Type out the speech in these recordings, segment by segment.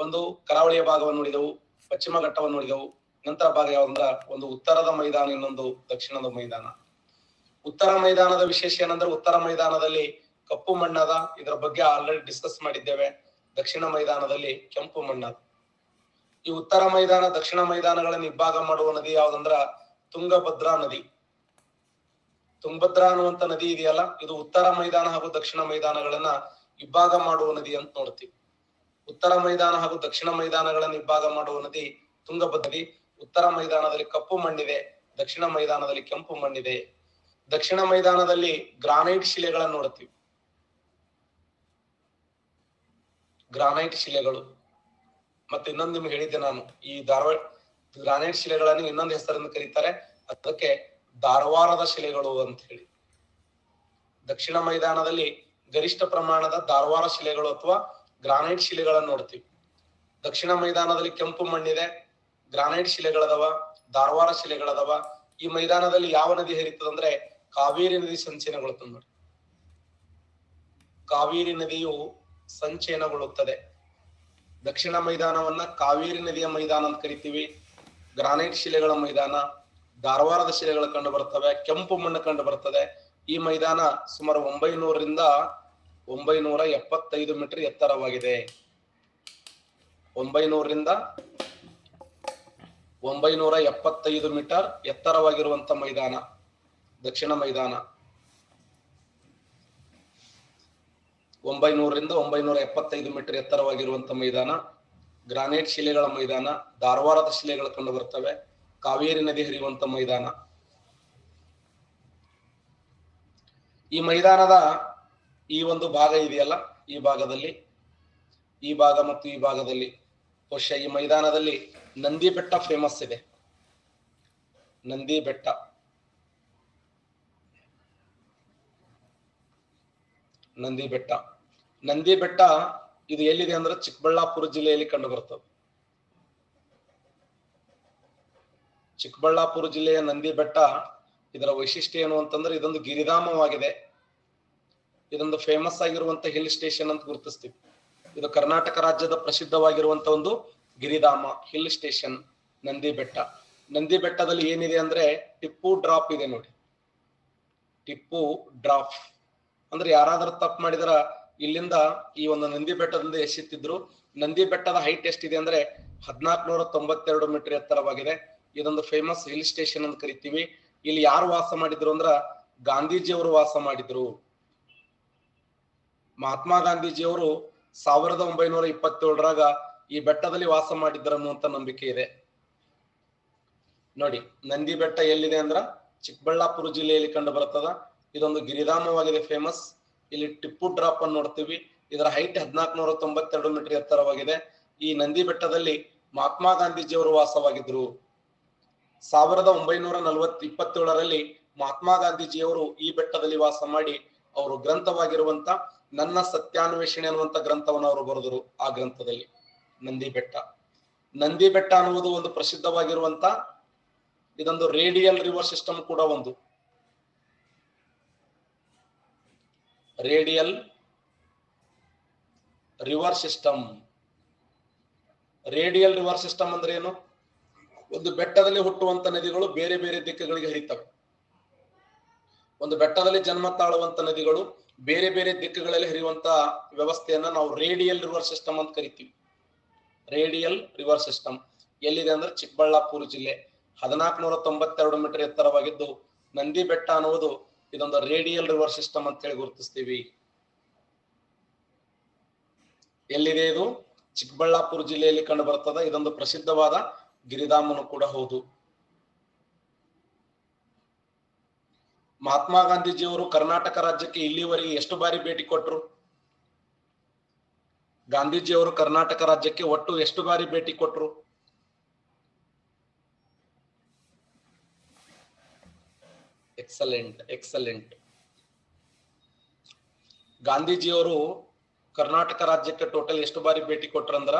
ಒಂದು ಕರಾವಳಿಯ ಭಾಗವನ್ನು ನೋಡಿದೆವು, ಪಶ್ಚಿಮ ಘಟ್ಟವನ್ನು ನೋಡಿದೆವು. ನಂತರ ಭಾಗ ಯಾವ್ದಂದ್ರ ಒಂದು ಉತ್ತರದ ಮೈದಾನ, ಇನ್ನೊಂದು ದಕ್ಷಿಣದ ಮೈದಾನ. ಉತ್ತರ ಮೈದಾನದ ವಿಶೇಷ ಏನಂದ್ರೆ ಉತ್ತರ ಮೈದಾನದಲ್ಲಿ ಕಪ್ಪು ಮಣ್ಣದ, ಇದರ ಬಗ್ಗೆ ಆಲ್ರೆಡಿ ಡಿಸ್ಕಸ್ ಮಾಡಿದ್ದೇವೆ. ದಕ್ಷಿಣ ಮೈದಾನದಲ್ಲಿ ಕೆಂಪು ಮಣ್ಣದ. ಈ ಉತ್ತರ ಮೈದಾನ ದಕ್ಷಿಣ ಮೈದಾನಗಳನ್ನು ಇಬ್ಬಾಗ ಮಾಡುವ ನದಿ ಯಾವ್ದಂದ್ರ ತುಂಗಭದ್ರಾ ನದಿ. ತುಂಗಭದ್ರಾ ಅನ್ನುವಂತ ನದಿ ಇದೆಯಲ್ಲ, ಇದು ಉತ್ತರ ಮೈದಾನ ಹಾಗೂ ದಕ್ಷಿಣ ಮೈದಾನಗಳನ್ನ ಇಬ್ಬಾಗ ಮಾಡುವ ನದಿ ಅಂತ ನೋಡ್ತೀವಿ. ಉತ್ತರ ಮೈದಾನ ಹಾಗೂ ದಕ್ಷಿಣ ಮೈದಾನಗಳನ್ನು ಇಬ್ಬಾಗ ಮಾಡುವ ನದಿ ತುಂಗಭದ್ರಾ ನದಿ. ಉತ್ತರ ಮೈದಾನದಲ್ಲಿ ಕಪ್ಪು ಮಣ್ಣಿದೆ, ದಕ್ಷಿಣ ಮೈದಾನದಲ್ಲಿ ಕೆಂಪು ಮಣ್ಣಿದೆ. ದಕ್ಷಿಣ ಮೈದಾನದಲ್ಲಿ ಗ್ರಾನೈಟ್ ಶಿಲೆಗಳನ್ನು ನೋಡ್ತೀವಿ. ಗ್ರಾನೈಟ್ ಶಿಲೆಗಳು. ಮತ್ತೆ ಇನ್ನೊಂದು ನಿಮ್ಗೆ ಹೇಳಿದ್ದೆ ನಾನು, ಈ ಧಾರವಾಡ ಗ್ರಾನೈಟ್ ಶಿಲೆಗಳನ್ನು ಇನ್ನೊಂದು ಹೆಸರನ್ನು ಕರೀತಾರೆ, ಅದಕ್ಕೆ ಧಾರವಾಡದ ಶಿಲೆಗಳು ಅಂತ ಹೇಳಿ. ದಕ್ಷಿಣ ಮೈದಾನದಲ್ಲಿ ಗರಿಷ್ಠ ಪ್ರಮಾಣದ ಧಾರವಾಡ ಶಿಲೆಗಳು ಅಥವಾ ಗ್ರಾನೈಟ್ ಶಿಲೆಗಳನ್ನು ನೋಡ್ತೀವಿ. ದಕ್ಷಿಣ ಮೈದಾನದಲ್ಲಿ ಕೆಂಪು ಮಣ್ಣಿದೆ, ಗ್ರಾನೈಟ್ ಶಿಲೆಗಳದವ, ಧಾರವಾಡ ಶಿಲೆಗಳದವ. ಈ ಮೈದಾನದಲ್ಲಿ ಯಾವ ನದಿ ಹರಿತದಂದ್ರೆ ಕಾವೇರಿ ನದಿ ಸಂಚಯನಗೊಳ್ಳುತ್ತದೆ ನೋಡಿ. ಕಾವೇರಿ ನದಿಯು ಸಂಚಯನಗೊಳ್ಳುತ್ತದೆ. ದಕ್ಷಿಣ ಮೈದಾನವನ್ನ ಕಾವೇರಿ ನದಿಯ ಮೈದಾನ ಅಂತ ಕರಿತೀವಿ. ಗ್ರಾನೈಟ್ ಶಿಲೆಗಳ ಮೈದಾನ, ಧಾರವಾಡದ ಶಿಲೆಗಳು ಕಂಡು ಬರ್ತವೆ, ಕೆಂಪು ಮಣ್ಣು ಕಂಡು ಬರ್ತದೆ. ಈ ಮೈದಾನ ಸುಮಾರು 900ರಿಂದ 975 ಮೀಟರ್ ಎತ್ತರವಾಗಿದೆ. 900ರಿಂದ 975 ಮೀಟರ್ ಎತ್ತರವಾಗಿರುವಂತ ಮೈದಾನ ದಕ್ಷಿಣ ಮೈದಾನ. 900ರಿಂದ 975 ಮೀಟರ್ ಎತ್ತರವಾಗಿರುವಂತ ಮೈದಾನ, ಗ್ರಾನೈಟ್ ಶಿಲೆಗಳ ಮೈದಾನ, ಧಾರವಾಡದ ಶಿಲೆಗಳು ಕಂಡು ಬರ್ತವೆ, ಕಾವೇರಿ ನದಿ ಹರಿಯುವಂತ ಮೈದಾನ. ಈ ಮೈದಾನದ ಈ ಒಂದು ಭಾಗ ಇದೆಯಲ್ಲ, ಈ ಭಾಗದಲ್ಲಿ, ಈ ಭಾಗ ಮತ್ತು ಈ ಭಾಗದಲ್ಲಿ ಬಹುಶಃ ಈ ಮೈದಾನದಲ್ಲಿ ನಂದಿ ಬೆಟ್ಟ ಫೇಮಸ್ ಇದೆ. ನಂದಿ ಬೆಟ್ಟ. ನಂದಿ ಬೆಟ್ಟ. ನಂದಿ ಬೆಟ್ಟ ಇದು ಎಲ್ಲಿದೆ ಅಂದ್ರೆ ಚಿಕ್ಕಬಳ್ಳಾಪುರ ಜಿಲ್ಲೆಯಲ್ಲಿ ಕಂಡು ಬರ್ತದೆ. ಚಿಕ್ಕಬಳ್ಳಾಪುರ ಜಿಲ್ಲೆಯ ನಂದಿ ಬೆಟ್ಟ, ಇದರ ವೈಶಿಷ್ಟ್ಯ ಏನು ಅಂತಂದ್ರೆ ಇದೊಂದು ಗಿರಿಧಾಮವಾಗಿದೆ. ಇದೊಂದು ಫೇಮಸ್ ಆಗಿರುವಂತ ಹಿಲ್ ಸ್ಟೇಷನ್ ಅಂತ ಗುರುತಿಸ್ತೀವಿ. ಇದು ಕರ್ನಾಟಕ ರಾಜ್ಯದ ಪ್ರಸಿದ್ಧವಾಗಿರುವಂತ ಒಂದು ಗಿರಿಧಾಮ, ಹಿಲ್ ಸ್ಟೇಷನ್ ನಂದಿ ಬೆಟ್ಟ. ನಂದಿ ಬೆಟ್ಟದಲ್ಲಿ ಏನಿದೆ ಅಂದ್ರೆ ಟಿಪ್ಪು ಡ್ರಾಪ್ ಇದೆ ನೋಡಿ. ಟಿಪ್ಪು ಡ್ರಾಪ್ ಅಂದ್ರೆ ಯಾರಾದ್ರೂ ತಪ್ಪು ಮಾಡಿದ್ರ ಇಲ್ಲಿಂದ ಈ ಒಂದು ನಂದಿ ಬೆಟ್ಟದಿಂದ ಎಸೆಯುತ್ತಿದ್ರು. ನಂದಿ ಬೆಟ್ಟದ ಹೈಟ್ ಎಷ್ಟಿದೆ ಅಂದ್ರೆ 1492 ಮೀಟರ್ ಎತ್ತರವಾಗಿದೆ. ಇದೊಂದು ಫೇಮಸ್ ಹಿಲ್ ಸ್ಟೇಷನ್ ಅಂತ ಕರಿತೀವಿ. ಇಲ್ಲಿ ಯಾರು ವಾಸ ಮಾಡಿದ್ರು ಅಂದ್ರ ಗಾಂಧೀಜಿಯವರು ವಾಸ ಮಾಡಿದ್ರು. ಮಹಾತ್ಮ ಗಾಂಧೀಜಿಯವರು 1927ರಾಗ ಈ ಬೆಟ್ಟದಲ್ಲಿ ವಾಸ ಮಾಡಿದ್ರು ಅನ್ನುವಂತ ನಂಬಿಕೆ ಇದೆ ನೋಡಿ. ನಂದಿ ಬೆಟ್ಟ ಎಲ್ಲಿದೆ ಅಂದ್ರ ಚಿಕ್ಕಬಳ್ಳಾಪುರ ಜಿಲ್ಲೆಯಲ್ಲಿ ಕಂಡು ಬರ್ತದ. ಇದೊಂದು ಗಿರಿಧಾಮವಾಗಿದೆ, ಫೇಮಸ್. ಇಲ್ಲಿ ಟಿಪ್ಪು ಡ್ರಾಪ್ ಅನ್ನು ನೋಡ್ತೀವಿ. ಇದರ ಹೈಟ್ 1492 ಮೀಟರ್ ಎತ್ತರವಾಗಿದೆ. ಈ ನಂದಿ ಬೆಟ್ಟದಲ್ಲಿ ಮಹಾತ್ಮ ಗಾಂಧೀಜಿಯವರು ವಾಸವಾಗಿದ್ರು. 1927ರಲ್ಲಿ ಮಹಾತ್ಮ ಗಾಂಧೀಜಿಯವರು ಈ ಬೆಟ್ಟದಲ್ಲಿ ವಾಸ ಮಾಡಿ ಅವರು ಗ್ರಂಥವಾಗಿರುವಂತ ನನ್ನ ಸತ್ಯಾನ್ವೇಷಣೆ ಅನ್ನುವಂತ ಗ್ರಂಥವನ್ನು ಅವರು ಬರೆದರು. ಆ ಗ್ರಂಥದಲ್ಲಿ ನಂದಿ ಬೆಟ್ಟ. ನಂದಿ ಬೆಟ್ಟ ಅನ್ನುವುದು ಒಂದು ಪ್ರಸಿದ್ಧವಾಗಿರುವಂತ ಇದೊಂದು ರೇಡಿಯಲ್ ರಿವರ್ ಸಿಸ್ಟಮ್ ಕೂಡ ಒಂದು. Radial river system. Radial river system ಅಂದ್ರೆ ಏನು? ಒಂದು ಬೆಟ್ಟದಲ್ಲಿ ಹುಟ್ಟುವಂತ ನದಿಗಳು ಬೇರೆ ಬೇರೆ ದಿಕ್ಕುಗಳಿಗೆ ಹರಿತವೆ. ಒಂದು ಬೆಟ್ಟದಲ್ಲಿ ಜನ್ಮ ತಾಳುವಂತ ನದಿಗಳು ಬೇರೆ ಬೇರೆ ದಿಕ್ಕುಗಳಲ್ಲಿ ಹರಿಯುವಂತ ವ್ಯವಸ್ಥೆಯನ್ನ ನಾವು ರೇಡಿಯಲ್ ರಿವರ್ ಸಿಸ್ಟಮ್ ಅಂತ ಕರಿತೀವಿ. ರೇಡಿಯಲ್ ರಿವರ್ ಸಿಸ್ಟಮ್ ಎಲ್ಲಿದೆ ಅಂದ್ರೆ ಚಿಕ್ಕಬಳ್ಳಾಪುರ ಜಿಲ್ಲೆ. 1492 ಮೀಟರ್ ಎತ್ತರವಾಗಿದ್ದು ನಂದಿ ಬೆಟ್ಟ ಅನ್ನುವುದು ಇದೊಂದು ರೇಡಿಯಲ್ ರಿವರ್ ಸಿಸ್ಟಮ್ ಅಂತ ಹೇಳಿ ಗುರುತಿಸ್ತೀವಿ. ಎಲ್ಲಿದೆ ಇದು? ಚಿಕ್ಕಬಳ್ಳಾಪುರ ಜಿಲ್ಲೆಯಲ್ಲಿ ಕಂಡು ಬರ್ತದೆ. ಇದೊಂದು ಪ್ರಸಿದ್ಧವಾದ ಗಿರಿಧಾಮನು ಕೂಡ ಹೌದು. ಮಹಾತ್ಮ ಗಾಂಧೀಜಿಯವರು ಕರ್ನಾಟಕ ರಾಜ್ಯಕ್ಕೆ ಇಲ್ಲಿವರೆಗೆ ಎಷ್ಟು ಬಾರಿ ಭೇಟಿ ಕೊಟ್ಟರು? ಗಾಂಧೀಜಿಯವರು ಕರ್ನಾಟಕ ರಾಜ್ಯಕ್ಕೆ ಒಟ್ಟು ಎಷ್ಟು ಬಾರಿ ಭೇಟಿ ಕೊಟ್ಟರು? Excellent, excellent. ಗಾಂಧೀಜಿಯವರು ಕರ್ನಾಟಕ ರಾಜ್ಯಕ್ಕೆ ಟೋಟಲ್ ಎಷ್ಟು ಬಾರಿ ಭೇಟಿ ಕೊಟ್ರಂದ್ರ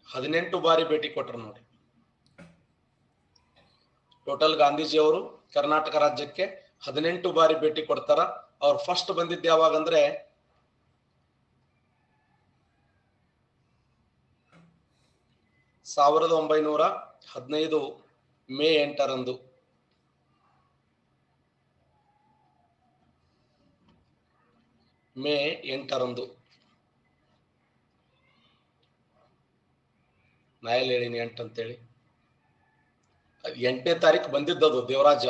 18 ಬಾರಿ ಭೇಟಿ ಕೊಟ್ರು ನೋಡಿ. ಟೋಟಲ್ ಗಾಂಧೀಜಿಯವರು ಕರ್ನಾಟಕ ರಾಜ್ಯಕ್ಕೆ 18 ಬಾರಿ ಭೇಟಿ ಕೊಡ್ತಾರ. ಅವ್ರು ಫಸ್ಟ್ ಬಂದಿದ್ದು ಯಾವಾಗ ಅಂದ್ರೆ 1915 ಮೇ 8ರಂದು. ಮೇ 8ರಂದು ನಾ ಎಲ್ಲಿ ಹೇಳಿನಿ 8 ಅಂತೇಳಿ. 8ನೇ ತಾರೀಕು ಬಂದಿದ್ದದು ದೇವರಾಜ.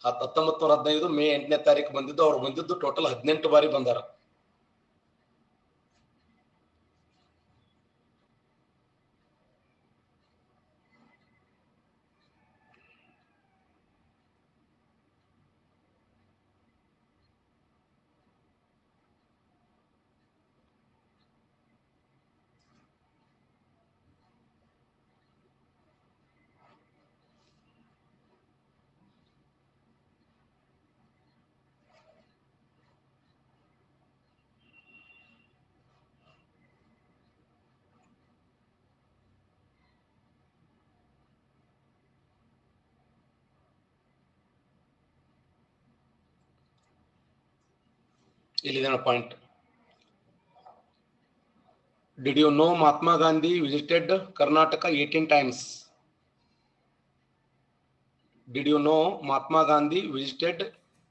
1915 ಮೇ 8ನೇ ತಾರೀಕು ಬಂದಿದ್ದು. ಅವ್ರು ಬಂದಿದ್ದು ಟೋಟಲ್ 18 ಬಾರಿ ಬಂದಾರ. ಇಲ್ಲಿದೇನ point. Did you know Mahatma Gandhi visited Karnataka 18 times? Did you know Mahatma Gandhi visited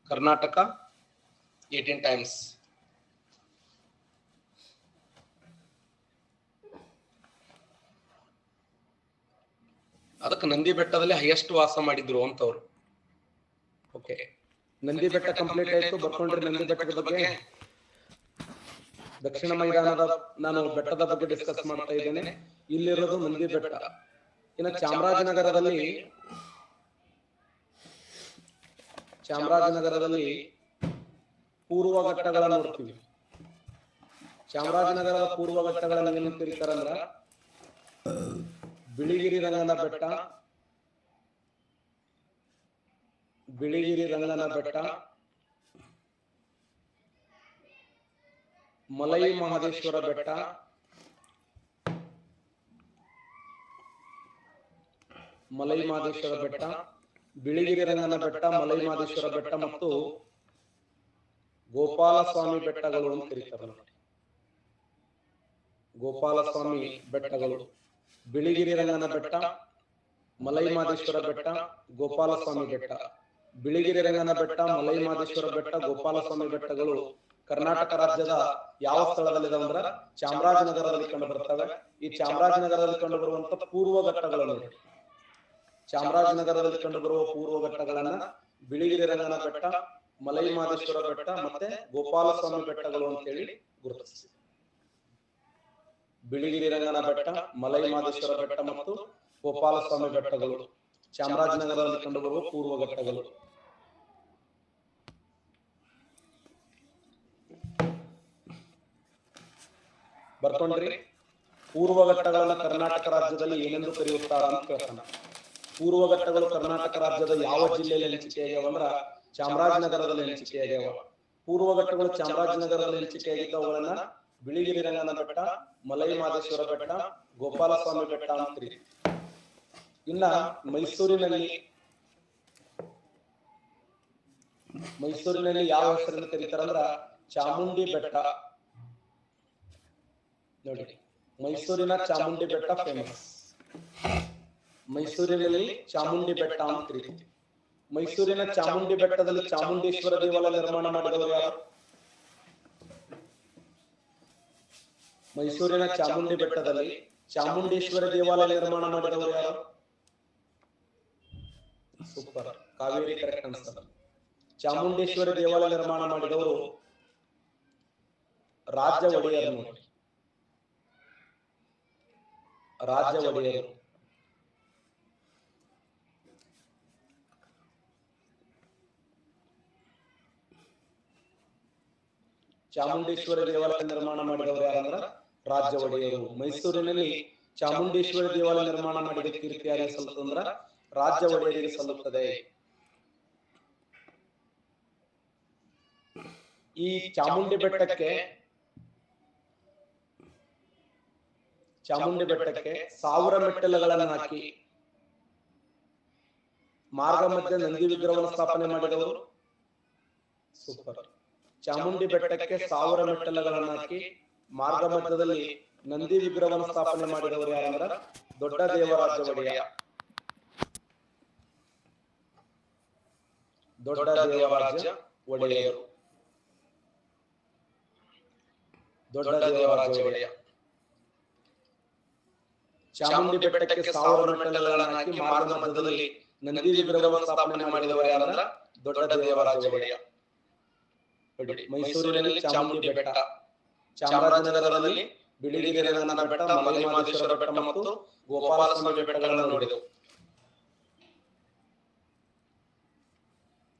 Karnataka 18 times? ಅದಕ್ಕೆ ನಂದಿ ಬೆಟ್ಟದಲ್ಲಿ ಹೈಯೆಸ್ಟ್ ವಾಸ ಮಾಡಿದ್ರು ಅಂತವ್ರು. ಓಕೆ, ನಂದಿ ಬೆಟ್ಟ ಕಂಪ್ಲೀಟ್ ಆಯ್ತು. ಬರ್ಕೊಂಡ್ರಿ ನಂದಿ ಬೆಟ್ಟದ ಬಗ್ಗೆ. ದಕ್ಷಿಣ ಮೈದಾನದ ನಾನು ಬೆಟ್ಟದ ಬಗ್ಗೆ ಡಿಸ್ಕಸ್ ಮಾಡ್ತಾ ಇದ್ದೇನೆ. ಇಲ್ಲಿರೋದು ನಂದಿ ಬೆಟ್ಟ. ಇನ್ನು ಚಾಮರಾಜನಗರದಲ್ಲಿ ಪೂರ್ವ ಘಟ್ಟಗಳನ್ನ ನೋಡ್ತೀವಿ. ಚಾಮರಾಜನಗರದ ಪೂರ್ವ ಘಟ್ಟಗಳನ್ನ ಏನು ಕರೀತಾರಂದ್ರ ಬಿಳಿಗಿರಿ ರಂಗನ ಬೆಟ್ಟ, ಮಲೈ ಮಹದೇಶ್ವರ ಬೆಟ್ಟ, ಬಿಳಿಗಿರಿ ರಂಗನ ಬೆಟ್ಟ, ಮಲೈ ಮಹದೇಶ್ವರ ಬೆಟ್ಟ ಮತ್ತು ಗೋಪಾಲಸ್ವಾಮಿ ಬೆಟ್ಟಗಳು ಅಂತ ಕರೀತಾರೆ ನೋಡಿ. ಗೋಪಾಲಸ್ವಾಮಿ ಬೆಟ್ಟಗಳು, ಬಿಳಿಗಿರಿ ರಂಗನ ಬೆಟ್ಟ, ಮಲೈ ಮಹದೇಶ್ವರ ಬೆಟ್ಟ, ಗೋಪಾಲಸ್ವಾಮಿ ಬೆಟ್ಟ. ಬಿಳಿಗಿರಿ ರಂಗನ ಬೆಟ್ಟ, ಮಲೈ ಮಹದೇಶ್ವರ ಬೆಟ್ಟ, ಗೋಪಾಲಸ್ವಾಮಿ ಬೆಟ್ಟಗಳು ಕರ್ನಾಟಕ ರಾಜ್ಯದ ಯಾವ ಸ್ಥಳದಲ್ಲಿದೆ ಅಂದ್ರ ಚಾಮರಾಜನಗರದಲ್ಲಿ ಕಂಡು ಬರ್ತವೆ. ಈ ಚಾಮರಾಜನಗರದಲ್ಲಿ ಕಂಡು ಬರುವಂತ ಪೂರ್ವ ಘಟ್ಟಗಳು ನೋಡಿ. ಚಾಮರಾಜನಗರದಲ್ಲಿ ಕಂಡು ಬರುವ ಪೂರ್ವ ಘಟ್ಟಗಳನ್ನ ಬಿಳಿಗಿರಿ ರಂಗನ ಬೆಟ್ಟ, ಮಲೈ ಮಹದೇಶ್ವರ ಬೆಟ್ಟ ಮತ್ತೆ ಗೋಪಾಲಸ್ವಾಮಿ ಬೆಟ್ಟಗಳು ಅಂತೇಳಿ ಗುರುತಿಸ್ತೀವಿ. ಬಿಳಿಗಿರಿ ರಂಗನ ಬೆಟ್ಟ, ಮಲೈ ಮಹದೇಶ್ವರ ಬೆಟ್ಟ ಮತ್ತು ಗೋಪಾಲಸ್ವಾಮಿ ಬೆಟ್ಟಗಳು ಚಾಮರಾಜನಗರದಲ್ಲಿ ಕಂಡು ಬರುವ ಪೂರ್ವ ಘಟ್ಟಗಳು. ಬರ್ಕೊಂಡ್ರಿ? ಪೂರ್ವ ಘಟ್ಟಗಳನ್ನ ಕರ್ನಾಟಕ ರಾಜ್ಯದಲ್ಲಿ ಏನೆಂದು ಕರೆಯುತ್ತಾರ ಅಂತ ಕೇಳ್ತಾನ. ಪೂರ್ವ ಘಟ್ಟಗಳು ಕರ್ನಾಟಕ ರಾಜ್ಯದ ಯಾವ ಜಿಲ್ಲೆಯಲ್ಲಿ ಹಂಚಿಕೆಯಾಗ್ಯಾವ ಅಂದ್ರ ಚಾಮರಾಜನಗರದಲ್ಲಿ ಹಂಚಿಕೆಯಾಗ್ಯಾವ. ಪೂರ್ವ ಘಟ್ಟಗಳು ಚಾಮರಾಜನಗರದಲ್ಲಿ ಹಂಚಿಕೆಯಾಗಿದ್ದವುಗಳನ್ನ ಬಿಳಿಗಿರಿ ರಂಗನ ಬೆಟ್ಟ, ಮಲೈ ಮಹದೇಶ್ವರ ಬೆಟ್ಟ, ಗೋಪಾಲಸ್ವಾಮಿ ಬೆಟ್ಟ ಅಂತ ಕರೀತೀವಿ. ಇನ್ನ ಮೈಸೂರಿನಲ್ಲಿ ಯಾವ ಹೆಸರನ್ನು ಕರೀತಾರಂದ್ರ ಚಾಮುಂಡಿ ಬೆಟ್ಟ ನೋಡಿ. ಮೈಸೂರಿನ ಚಾಮುಂಡಿ ಬೆಟ್ಟ ಫೇಮಸ್. ಮೈಸೂರಿನಲ್ಲಿ ಚಾಮುಂಡಿ ಬೆಟ್ಟ ಅಂತ ಕರೀತೀವಿ. ಮೈಸೂರಿನ ಚಾಮುಂಡಿ ಬೆಟ್ಟದಲ್ಲಿ ಚಾಮುಂಡೇಶ್ವರ ದೇವಾಲಯ ನಿರ್ಮಾಣ ಮಾಡಿದವರು ಯಾರು? ಮೈಸೂರಿನ ಚಾಮುಂಡಿ ಬೆಟ್ಟದಲ್ಲಿ ಚಾಮುಂಡೇಶ್ವರ ದೇವಾಲಯ ನಿರ್ಮಾಣ ಮಾಡಿದವರು ಯಾರು? Super, Kaveri correct answer. Chamundeshwari ದೇವಾಲಯ ನಿರ್ಮಾಣ ಮಾಡಿದವರು ರಾಜ್ಯ ಒಡೆಯರು ನೋಡಿ. ರಾಜ್ಯ ಒಡೆಯರು. ಚಾಮುಂಡೇಶ್ವರಿ ದೇವಾಲಯ ನಿರ್ಮಾಣ ಮಾಡಿದವರು ಯಾರಂದ್ರ ರಾಜ್ಯ ಒಡೆಯರು. ಮೈಸೂರಿನಲ್ಲಿ ಚಾಮುಂಡೇಶ್ವರಿ ದೇವಾಲಯ ನಿರ್ಮಾಣ ಮಾಡಿದ ಕೀರ್ತಿ ಯಾರಿಗೆ ಸಲ್ಲುತ್ತಂದ್ರ ರಾಜ್ಯ ಒಡೆಯರಿಗೆ ಸಲ್ಲುತ್ತದೆ. ಈ ಚಾಮುಂಡಿ ಬೆಟ್ಟಕ್ಕೆ 1000 ಮೆಟ್ಟಿಲುಗಳನ್ನು ಹಾಕಿ ಮಾರ್ಗ ಮಧ್ಯೆ ನಂದಿ ವಿಗ್ರಹವನ್ನು ಸ್ಥಾಪನೆ ಮಾಡಿದವರು. ಸೂಪರ್. ಚಾಮುಂಡಿ ಬೆಟ್ಟಕ್ಕೆ 1000 ಮೆಟ್ಟಿಲುಗಳನ್ನು ಹಾಕಿ ಮಾರ್ಗ ಮಧ್ಯದಲ್ಲಿ ನಂದಿ ವಿಗ್ರಹವನ್ನು ಸ್ಥಾಪನೆ ಮಾಡಿದವರು ಯಾರಂದ್ರ ದೊಡ್ಡ ದೇವರಾಜ ಒಡೆಯ. ದೊಡ್ಡ ದೇವರಾಜ ಒಡೆಯರು. ದೊಡ್ಡ ದೇವರಾಜ ಒಡೆಯ. ಚಾಮುಂಡಿ ಬೆಟ್ಟಕ್ಕೆ 1000 ಮೆಟ್ಟಿಲುಗಳನ್ನು ಹಾಕಿ ಮಾರ್ಗ ಮಧ್ಯದಲ್ಲಿ ನಂದಿ ವಿಗ್ರಹವನ್ನು ಸ್ಥಾಪನೆ ಮಾಡಿದವರು ಯಾರಂದ್ರ ದೊಡ್ಡ ದೇವರಾಜ ಒಡೆಯ. ಮೈಸೂರಿನಲ್ಲಿ ಚಾಮುಂಡಿ ಬೆಟ್ಟ, ಚಾಮರಾಜನಗರದಲ್ಲಿ ಬಿಳಿಗಿರಿ ರಂಗನ ಬೆಟ್ಟ, ಮಲೆ ಮಹದೇಶ್ವರ ಬೆಟ್ಟ ಮತ್ತು ಗೋಪಾಲಸ್ವಾಮಿ ಬೆಟ್ಟಗಳನ್ನು ನೋಡಿದೆವು.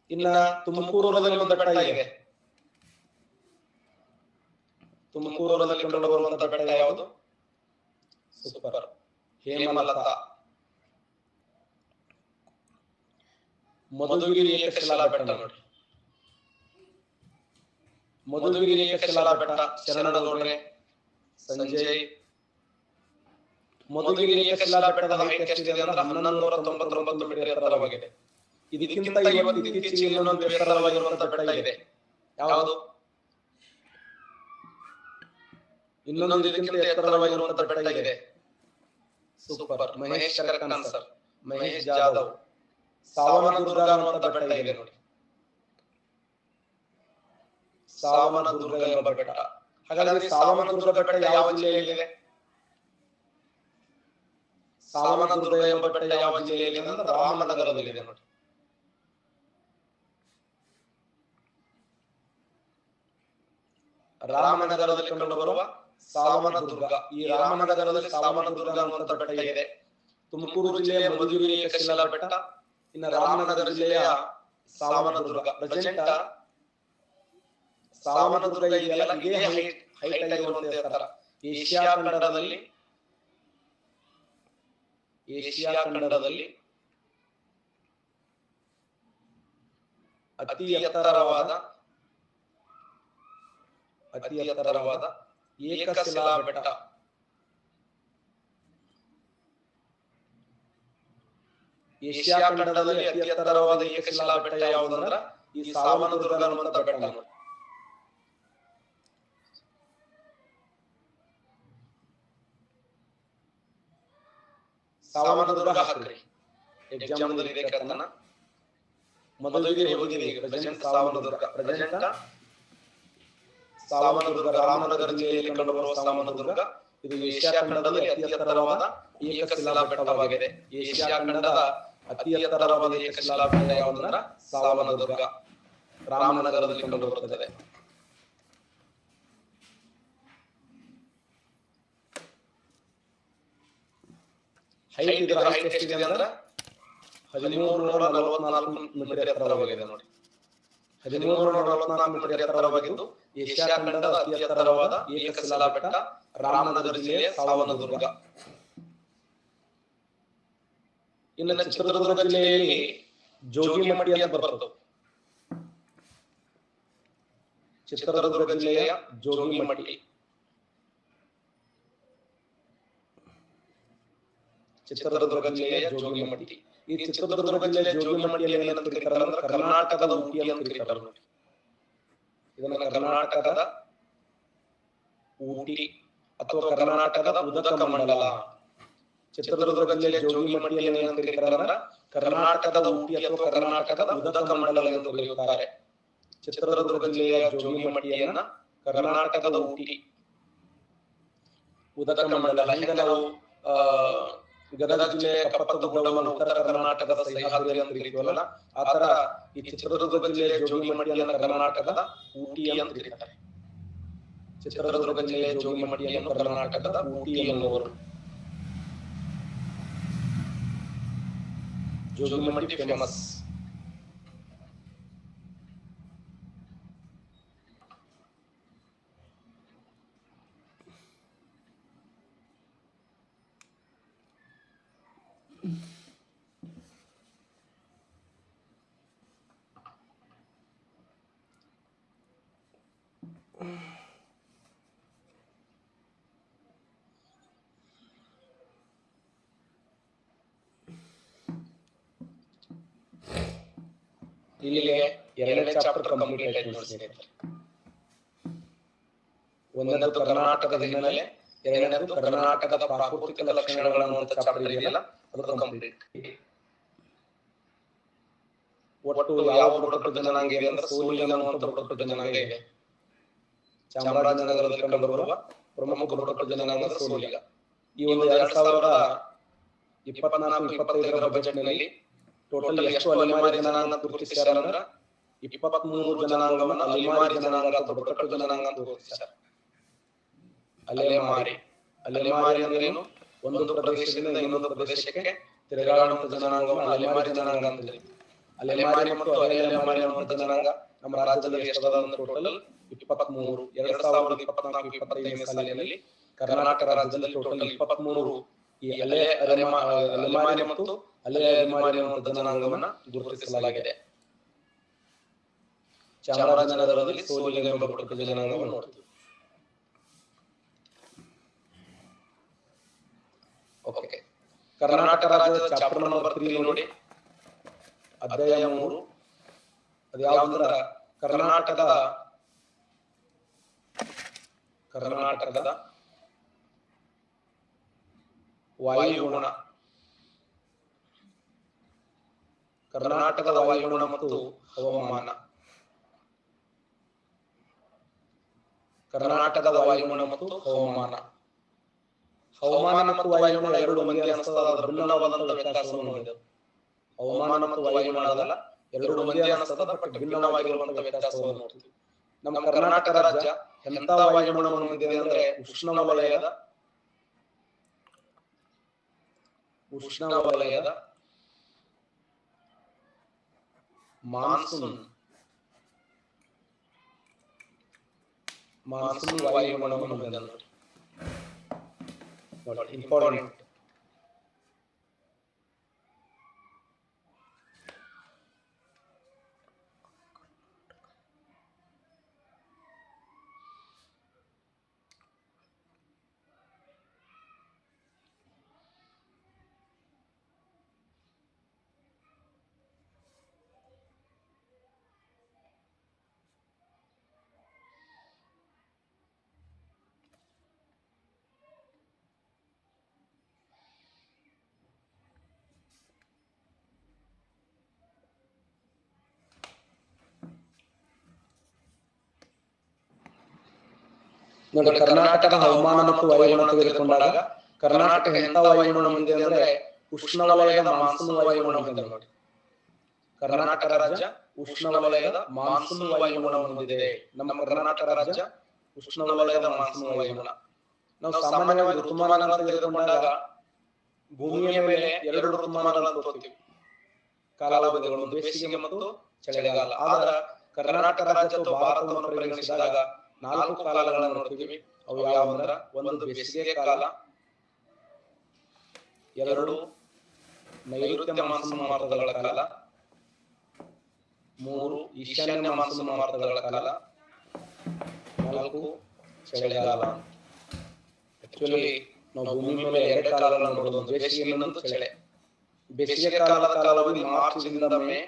ಇನ್ನ ತುಮಕೂರಲ್ಲಿ ಒಂದು ಬೆಟ್ಟ ಇದೆ. ತುಮಕೂರಲ್ಲಿ ಕಂಡು ಬರುವಂತ ಬೆಟ್ಟ ಯಾವುದು? ಸೂಪರ್, ಹೇಮಲತಾ. ಮಧುಗಿರಿ ಏಕಶಿಲಾ ಬೆಟ್ಟ ನೋಡಿ. ಮಧುಗಿರಿ ಏಕಶಿಲಾ ಬೆಟ್ಟ ಶರಣಗೌಡ್ರೆ, ಸಂಜಯ್. ಮಧುಗಿರಿ ಏಕಶಿಲಾ ಬೆಟ್ಟದ ಹೈಟ್ ಎಷ್ಟಿದೆ ಅಂದ್ರೆ 1199 ಮೀಟರ್ ಎತ್ತರವಾಗಿದೆ. ಇದಕ್ಕಿಂತ ಇತ್ತೀಚೆಗೆ ಇನ್ನೊಂದು ಎತ್ತರವಾಗಿರುವಂತಹ ಬೆಟ್ಟ ಇದೆ. ಯಾವುದು? ಇನ್ನೊಂದು ಇದಕ್ಕಿಂತ ಎತ್ತರವಾಗಿರುವಂತಹ ಬೆಟ್ಟ ಇದೆ. Super, Mahesh correct answer. Mahesh Jadhav. Savandurga ಅನ್ನುವಂತ ಬೆಟ್ಟ ಇದೆ ನೋಡಿ. ಸಾವನದುರ್ಗ ಎಂಬ ಬೆಟ್ಟ. ಹಾಗಾದ್ರೆ ಸಾವನದುರ್ಗ ಬೆಟ್ಟ ಯಾವ ಜಿಲ್ಲೆಯಲ್ಲಿದೆ? ಸಾವನದುರ್ಗ ಎಂಬ ಬೆಟ್ಟ ಯಾವ ಜಿಲ್ಲೆಯಲ್ಲಿದೆ ಅಂದ್ರೆ ರಾಮನಗರದಲ್ಲಿದೆ ನೋಡಿ. ರಾಮನಗರದಲ್ಲಿ ಕಂಡು ಬರುವ ಸಾವನದುರ್ಗ. ಈ ರಾಮನಗರದಲ್ಲಿ ಸಾವನದುರ್ಗ ಅನ್ನುವಂತ ಬೆಟ್ಟ ಇದೆ. ತುಮಕೂರು ಜಿಲ್ಲೆಯ ಮಧುಗಿರಿ ಏಕಶಿಲಾ ಬೆಟ್ಟ, ಇನ್ನು ರಾಮನಗರ ಜಿಲ್ಲೆಯ ಸಾವನದುರ್ಗ. ಪ್ರೆಸೆಂಟ್ ಸಾವನದುರ್ಗ ಇದೆಯಲ್ಲ, ಇದೇ ಹೈಟ್ ಆಗಿರುವಂತ ಎತ್ತರ. ಏಷ್ಯಾ ಖಂಡದಲ್ಲಿ ಅತಿ ಎತ್ತರವಾದ ಏಕಶಿಲಾ ಬೆಟ್ಟ. ಏಷ್ಯಾ ಖಂಡದಲ್ಲಿ ಅತಿ ಎತ್ತರವಾದ ಏಕಶಿಲಾ ಬೆಟ್ಟ ಯಾವುದಂದ್ರ ಈ ಸಾವನದುರ್ಗ ಅನ್ನುವಂತ ಬೆಟ್ಟ. ಸಾವನದುರ್ಗ ಹಾಕ್ರಿ, ಎಕ್ಸಾಮ್ ದಲ್ಲಿ ಇದೆ ಕೇಳ್ತಾನ. ಮಧುಗಿರಿ ಹೋಗಿದೆ ಈಗ. ಪ್ರೆಸೆಂಟ್ ಸಾವನದುರ್ಗ. ಪ್ರೆಸೆಂಟ್ ಸಾವನದುರ್ಗ ರಾಮನಗರ ಜಿಲ್ಲೆಯಲ್ಲಿ ಕಂಡುಬರುವ ಸಾವನದುರ್ಗ. ಇದು ಏಷ್ಯಾ ಖಂಡದಲ್ಲಿ ಅತಿ ಎತ್ತರವಾದ ಏಕಶಿಲಾ ಬೆಟ್ಟವಾಗಿದೆ. ಏಷ್ಯಾ ಖಂಡದ ಅತಿ ಎತ್ತರವಾದ ಏಕಶಿಲಾ ಬೆಟ್ಟ ಯಾವುದಂದ್ರ ಸಾವನದುರ್ಗ, ರಾಮನಗರದಲ್ಲಿ ಕಂಡುಬರುತ್ತದೆ. ಇದರ ಹೈಟ್ ಎಷ್ಟಿದೆ ಅಂದ್ರೆ 1344 ಮೀಟರ್ ಎತ್ತರವಾಗಿದೆ ನೋಡಿ. 1344 ಮೀಟರ್ ಎತ್ತರವಾಗಿದ್ದು ಏಷ್ಯಾ ಖಂಡದ ಅತಿ ಎತ್ತರವಾದ ಏಕಶಿಲಾ ಬೆಟ್ಟ ರಾಮನಗರ ಜಿಲ್ಲೆಯ ಸಾವನದುರ್ಗ. ಇನ್ನು ಚಿತ್ರದುರ್ಗ ಜಿಲ್ಲೆಯಲ್ಲಿ ಜೋಗಿಮಟ್ಟಿ ಅಂತ ಬರ್ತದೆ. ಚಿತ್ರದುರ್ಗ ಜಿಲ್ಲೆಯ ಜೋಗಿಮಟ್ಟಿ. ಚಿತ್ರದುರ್ಗ ಜಿಲ್ಲೆಯ ಜೋಗಿಮಟ್ಟಿ. ಈ ಚಿತ್ರದುರ್ಗ ಜಿಲ್ಲೆಯ ಜೋಗಿಮಟ್ಟಿಯನ್ನು ಏನಂತ ಕರೀತಾರೆ ಅಂದ್ರೆ ಕರ್ನಾಟಕದ ಊಟಿ ಅಂತ ಕರೀತಾರೆ ನೋಡಿ. ಇದನ್ನ ಕರ್ನಾಟಕದ ಊಟಿ ಅಥವಾ ಕರ್ನಾಟಕದ ಉದಕ ಮಂಡಲ. ಚಿತ್ರದುರ್ಗ ಜಿಲ್ಲೆಯ ಜೋಗಿಮಟ್ಟಿಯನ್ನು ಏನಂತ ಕರೀತಾರೆ ಅಂದ್ರೆ ಕರ್ನಾಟಕದ ಊಟಿ ಅಥವಾ ಕರ್ನಾಟಕದ ಉದಕ ಮಂಡಲ ಎಂದು ಕರೆಯುತ್ತಾರೆ. ಚಿತ್ರದುರ್ಗ ಜಿಲ್ಲೆಯ ಜೋಗಿಮಟ್ಟಿಯನ್ನ ಕರ್ನಾಟಕದ ಊಟಿ, ಉದಕ ಮಂಡಲ. ಹಿಂಗ ನಾವು ಗದಗ ಜಿಲ್ಲೆಯ ಕಪ್ಪತ್ತಗುಡ್ಡವನ್ನು ಉತ್ತರ ಕರ್ನಾಟಕದ ಸಹ್ಯಾದ್ರಿ ಅಂತ ಕರೀತೀವಲ್ಲ, ಆತರ ಈ ಚಿತ್ರದುರ್ಗ ಜಿಲ್ಲೆಯ ಜೋಗಿಮಟ್ಟಿಯನ್ನು ಕರ್ನಾಟಕದ ಊಟಿ ಅಂತ ಕರೀತಾರೆ. ಚಿತ್ರದುರ್ಗ ಜಿಲ್ಲೆಯ ಜೋಗಿಮಟ್ಟಿಯನ್ನು ಕರ್ನಾಟಕದ ಊಟಿ ಎನ್ನುವರು. ಜೋಗಿಮಟ್ಟಿ ಫೇಮಸ್. ಇಲ್ಲಿಗೆ 2ನೇ ಚಾಪ್ಟರ್ ಕಂಪ್ಲೀಟ್ ಆಯ್ತು ನೋಡಿ ಸ್ನೇಹಿತರೆ. ಒಂದನೇದು ಕರ್ನಾಟಕದ ಹಿನ್ನೆಲೆ, ಎರಡನೇದು ಕರ್ನಾಟಕದ ಪ್ರಾಕೃತಿಕ ಲಕ್ಷಣಗಳು ಅನ್ನುವಂಥ ಚಾಪ್ಟರ್ ಇದೆಯಲ್ಲ ಅದು ಕಂಪ್ಲೀಟ್. ಒಟ್ಟು ಯಾವ ಬುಡಕಟ್ಟು ಜನಾಂಗ ಇದೆ ಅಂದ್ರೆ ಸೋಲಿಗ ಅನ್ನುವಂಥ ಬುಡಕಟ್ಟು ಜನಾಂಗ ಇದೆ. ಚಾಮರಾಜನಗರದಲ್ಲಿ ಕಂಡುಬರುವ ಪ್ರಮುಖ ಬುಡಕಟ್ಟು ಜನಾಂಗ ಅಂದ್ರೆ ಸೋಲಿಗ. ಈ ಒಂದು 2024-25 ಬಜೆಟ್ ನಲ್ಲಿ ಟೋಟಲ್ ಎಷ್ಟು ಅಲೆಮಾರಿ ಜನಾಂಗ ಗುರುತಿಸ್ಯಾರ ಅಂದ್ರ 23 ಜನಾಂಗವನ್ನ ಅಲೆಮಾರಿ ಜನಾಂಗ ಅಥವಾ ಬುಡಕಟ್ಟು ಜನಾಂಗ ಅಂತ ಗುರುತಿಸ್ಯಾರ. ಅಲೆಮಾರಿ ಅಂದ್ರೆ ಏನು? ಒಂದು ಪ್ರದೇಶದಿಂದ ಇನ್ನೊಂದು ಪ್ರದೇಶಕ್ಕೆ ತಿರುಗಾಡುವಂತ ಜನಾಂಗವನ್ನು ಅಲೆಮಾರಿ ಜನಾಂಗ ಅಂತ ಕರೀತೀವಿ. ಅಲೆಮಾರಿ ಮತ್ತು ಅರೆ ಅಲೆಮಾರಿ ಅನ್ನುವಂಥ ಜನಾಂಗ ನಮ್ಮ ರಾಜ್ಯದಲ್ಲಿ ಎಷ್ಟದ ಅಂದ್ರೆ ಟೋಟಲ್ 23. 2024-25 ಸಾಲಿನಲ್ಲಿ ಕರ್ನಾಟಕ ರಾಜ್ಯದಲ್ಲಿ ಟೋಟಲ್ 23 ಈ ಅಲೆಮಾರಿ ಮತ್ತು ಅಲೆ ಅಲೆಮಾರಿ ಅನ್ನುವಂಥ ಜನಾಂಗವನ್ನ ಗುರುತಿಸಲಾಗಿದೆ. ಚಾಮರಾಜನಗರದಲ್ಲಿ ಸೋಲಿಗ ಎಂಬ ಬುಡಕಟ್ಟು ಜನಾಂಗವನ್ನು ನೋಡ್ತೀವಿ. ಓಕೆ, ಕರ್ನಾಟಕ ರಾಜ್ಯದ ಚಾಪ್ಟರ್ ನಂಬರ್ 3 ನೋಡಿ, ಅಧ್ಯಾಯ 3. ಅದು ಯಾವ್ದಂದ್ರ ಕರ್ನಾಟಕದ ವಾಯುಗುಣ. ಕರ್ನಾಟಕದ ವಾಯುಗುಣ ಮತ್ತು ಹವಾಮಾನ. ಕರ್ನಾಟಕದ ವಾಯುಗುಣ ಮತ್ತು ಹವಾಮಾನ. ಹವಾಮಾನ ಮತ್ತು ವಾಯುಗುಣ ಎರಡು ಒಂದೇ ಅನಿಸ್ತದ, ಅದರ ಭಿನ್ನವಾದಂತ ವ್ಯತ್ಯಾಸವನ್ನು ಹೊಂದಿದೆ. ಹವಾಮಾನ ಮತ್ತು ವಾಯುಗುಣ ಅದಲ್ಲ, ಎರಡು ಒಂದೇ ಅನಿಸ್ತದ, ಬಟ್ ಭಿನ್ನವಾಗಿರುವಂತಹ ವ್ಯತ್ಯಾಸವನ್ನು ನೋಡ್ತೀವಿ. ನಮ್ಮ ಕರ್ನಾಟಕ ರಾಜ್ಯ ಎಂತ ವಾಯುಗುಣವನ್ನು ಹೊಂದಿದೆ ಅಂದ್ರೆ ಉಷ್ಣವಲಯದ ಮಾನ್ಸೂನ್ ವಾಯುಗುಣವನ್ನು ಹೊಂದಿದೆ ನೋಡಿ. ಇಂಪಾರ್ಟೆಂಟ್. ನೋಡಿ, ಕರ್ನಾಟಕದ ಹವಾಮಾನ ಮತ್ತು ವಾಯುಗುಣ ತೆಗೆದುಕೊಂಡಾಗ ಕರ್ನಾಟಕ ಎಂತ ವಾಯುಗುಣ ಹೊಂದಿದೆ ಅಂದ್ರೆ ಉಷ್ಣವಲಯದ ಮಾನ್ಸೂನ್ ವಾಯುಗುಣ ಹೊಂದಿದೆ ನೋಡಿ. ಕರ್ನಾಟಕ ರಾಜ್ಯ ಉಷ್ಣವಲಯದ ಮಾನ್ಸೂನ್ ವಾಯುಗುಣ ಹೊಂದಿದೆ. ನಮ್ಮ ಕರ್ನಾಟಕ ರಾಜ್ಯ ಉಷ್ಣವಲಯದ ಮಾನ್ಸೂನ್ ವಾಯುಗುಣ. ನಾವು ಸಾಮಾನ್ಯವಾಗಿ ಋತುಮಾನಗಳನ್ನು ತೆಗೆದುಕೊಂಡಾಗ ಭೂಮಿಯ ಮೇಲೆ 2 ಋತುಮಾನಗಳನ್ನು ತೋರ್ತೀವಿ, ಕಾಲಾವಧಿಗಳು, ಬೇಸಿಗೆ ಮತ್ತು ಚಳಿಗಾಲ. ಆದ್ರೆ ಕರ್ನಾಟಕ ರಾಜ್ಯ ಅಥವಾ ಭಾರತವನ್ನು ಪರಿಗಣಿಸಿದಾಗ 4 ಕಾಲಗಳನ್ನು ನೋಡ್ತೀವಿ. ಅವು ಯಾವಂದ್ರ 1 ಬೇಸಿಗೆ ಕಾಲ, 2 ನೈಋತ್ಯ ಮಾನ್ಸೂನ್ ಮಾರುತಗಳ ಕಾಲ, 3 ಈಶಾನ್ಯ ಮಾನ್ಸೂನ್ ಮಾರುತಗಳ ಕಾಲ, 4 ಚಳಿಗಾಲ. ಆಕ್ಚುಲಿ ನಾವು ಭೂಮಿ ಮೇಲೆ 2 ಕಾಲಗಳನ್ನು ನೋಡೋದು, ಬೇಸಿಗೆ ಇನ್ನೊಂದು ಚಳಿ. ಬೇಸಿಗೆ ಕಾಲದ ಕಾಲಾವಧಿ ಮಾರ್ಚ್ನಿಂದ ಮೇ,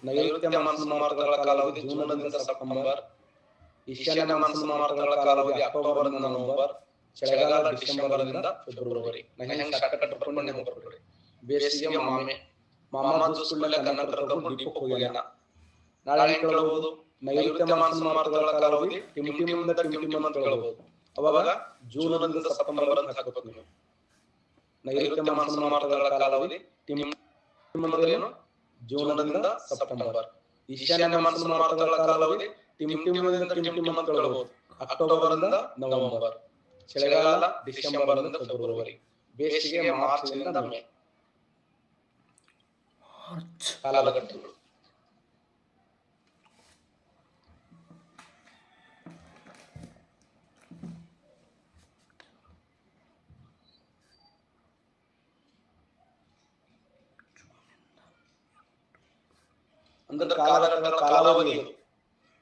ನೈಋತ್ಯ ಮಾನ್ಸೂನ್ ಮಾರುತಗಳ ಕಾಲಾವಧಿ ಜೂನ್ನಿಂದ ಸೆಪ್ಟೆಂಬರ್, ಈಶಾನ್ಯ ಮಾನ್ಸೂನ್ ಮಾರುತಗಳ ಕಾಲಾವಧಿ ಅಕ್ಟೋಬರ್ನಿಂದ ನವೆಂಬರ್, ಚಳಿಗಾಲ ಡಿಸೆಂಬರ್ನಿಂದ ಫೆಬ್ರವರಿ. ಬೇಸಿಗೆ ಮಾಮ ಜೂಸ್ಕುಳ್ಳ ಕನ್ನಡ ಡಿಪೋಕ್ ಹೋಗ್ಯಾನ. ನಾಳೆ ಕೇಳಬಹುದು ನೈಋತ್ಯ ಮಾನ್ಸೂನ್ ಮಾರುತಗಳ ಕಾಲಾವಧಿ ಟಿಮ್ಟಿಮಿಂದ ಟಿಮ್ಟಿಮ್ ಅಂತ ಕೇಳಬಹುದು. ಅವಾಗ ಜೂನ್ನಿಂದ ಸೆಪ್ಟೆಂಬರ್ ಅಂತ ಹಾಕಬೇಕು ನೀವು. ನೈಋತ್ಯ ಮಾನ್ಸೂನ್ ಮಾರುತಗಳ ಕಾಲಾವಧಿ ಟಿಮ್ ಅಂದ್ರೆ ಏನು? ಜೂನ್ನಿಂದ ಸೆಪ್ಟೆಂಬರ್. ಈಶಾನ್ಯ ಮಾನ್ಸೂನ್ ಮಾರುತಗಳ ಕಾಲಾವಧಿ ಟಿಮ್ಟಿಮಿಂದ ಟಿಮ್ಟಿಮ್ ಅಂತ ಕೇಳಬಹುದು, ಅಕ್ಟೋಬರ್ನಿಂದ ನವೆಂಬರ್. ಚಳಿಗಾಲ ಡಿಸೆಂಬರ್ನಿಂದ ಫೆಬ್ರವರಿ. ಬೇಸಿಗೆ ಮಾರ್ಚ್ನಿಂದ ಮೇ. ಕಾಲಘಟ್ಟಗಳು. ಅಂದ್ರೆ ಕಾಲಘಟ್ಟಗಳ ಕಾಲಾವಧಿ ಇದು.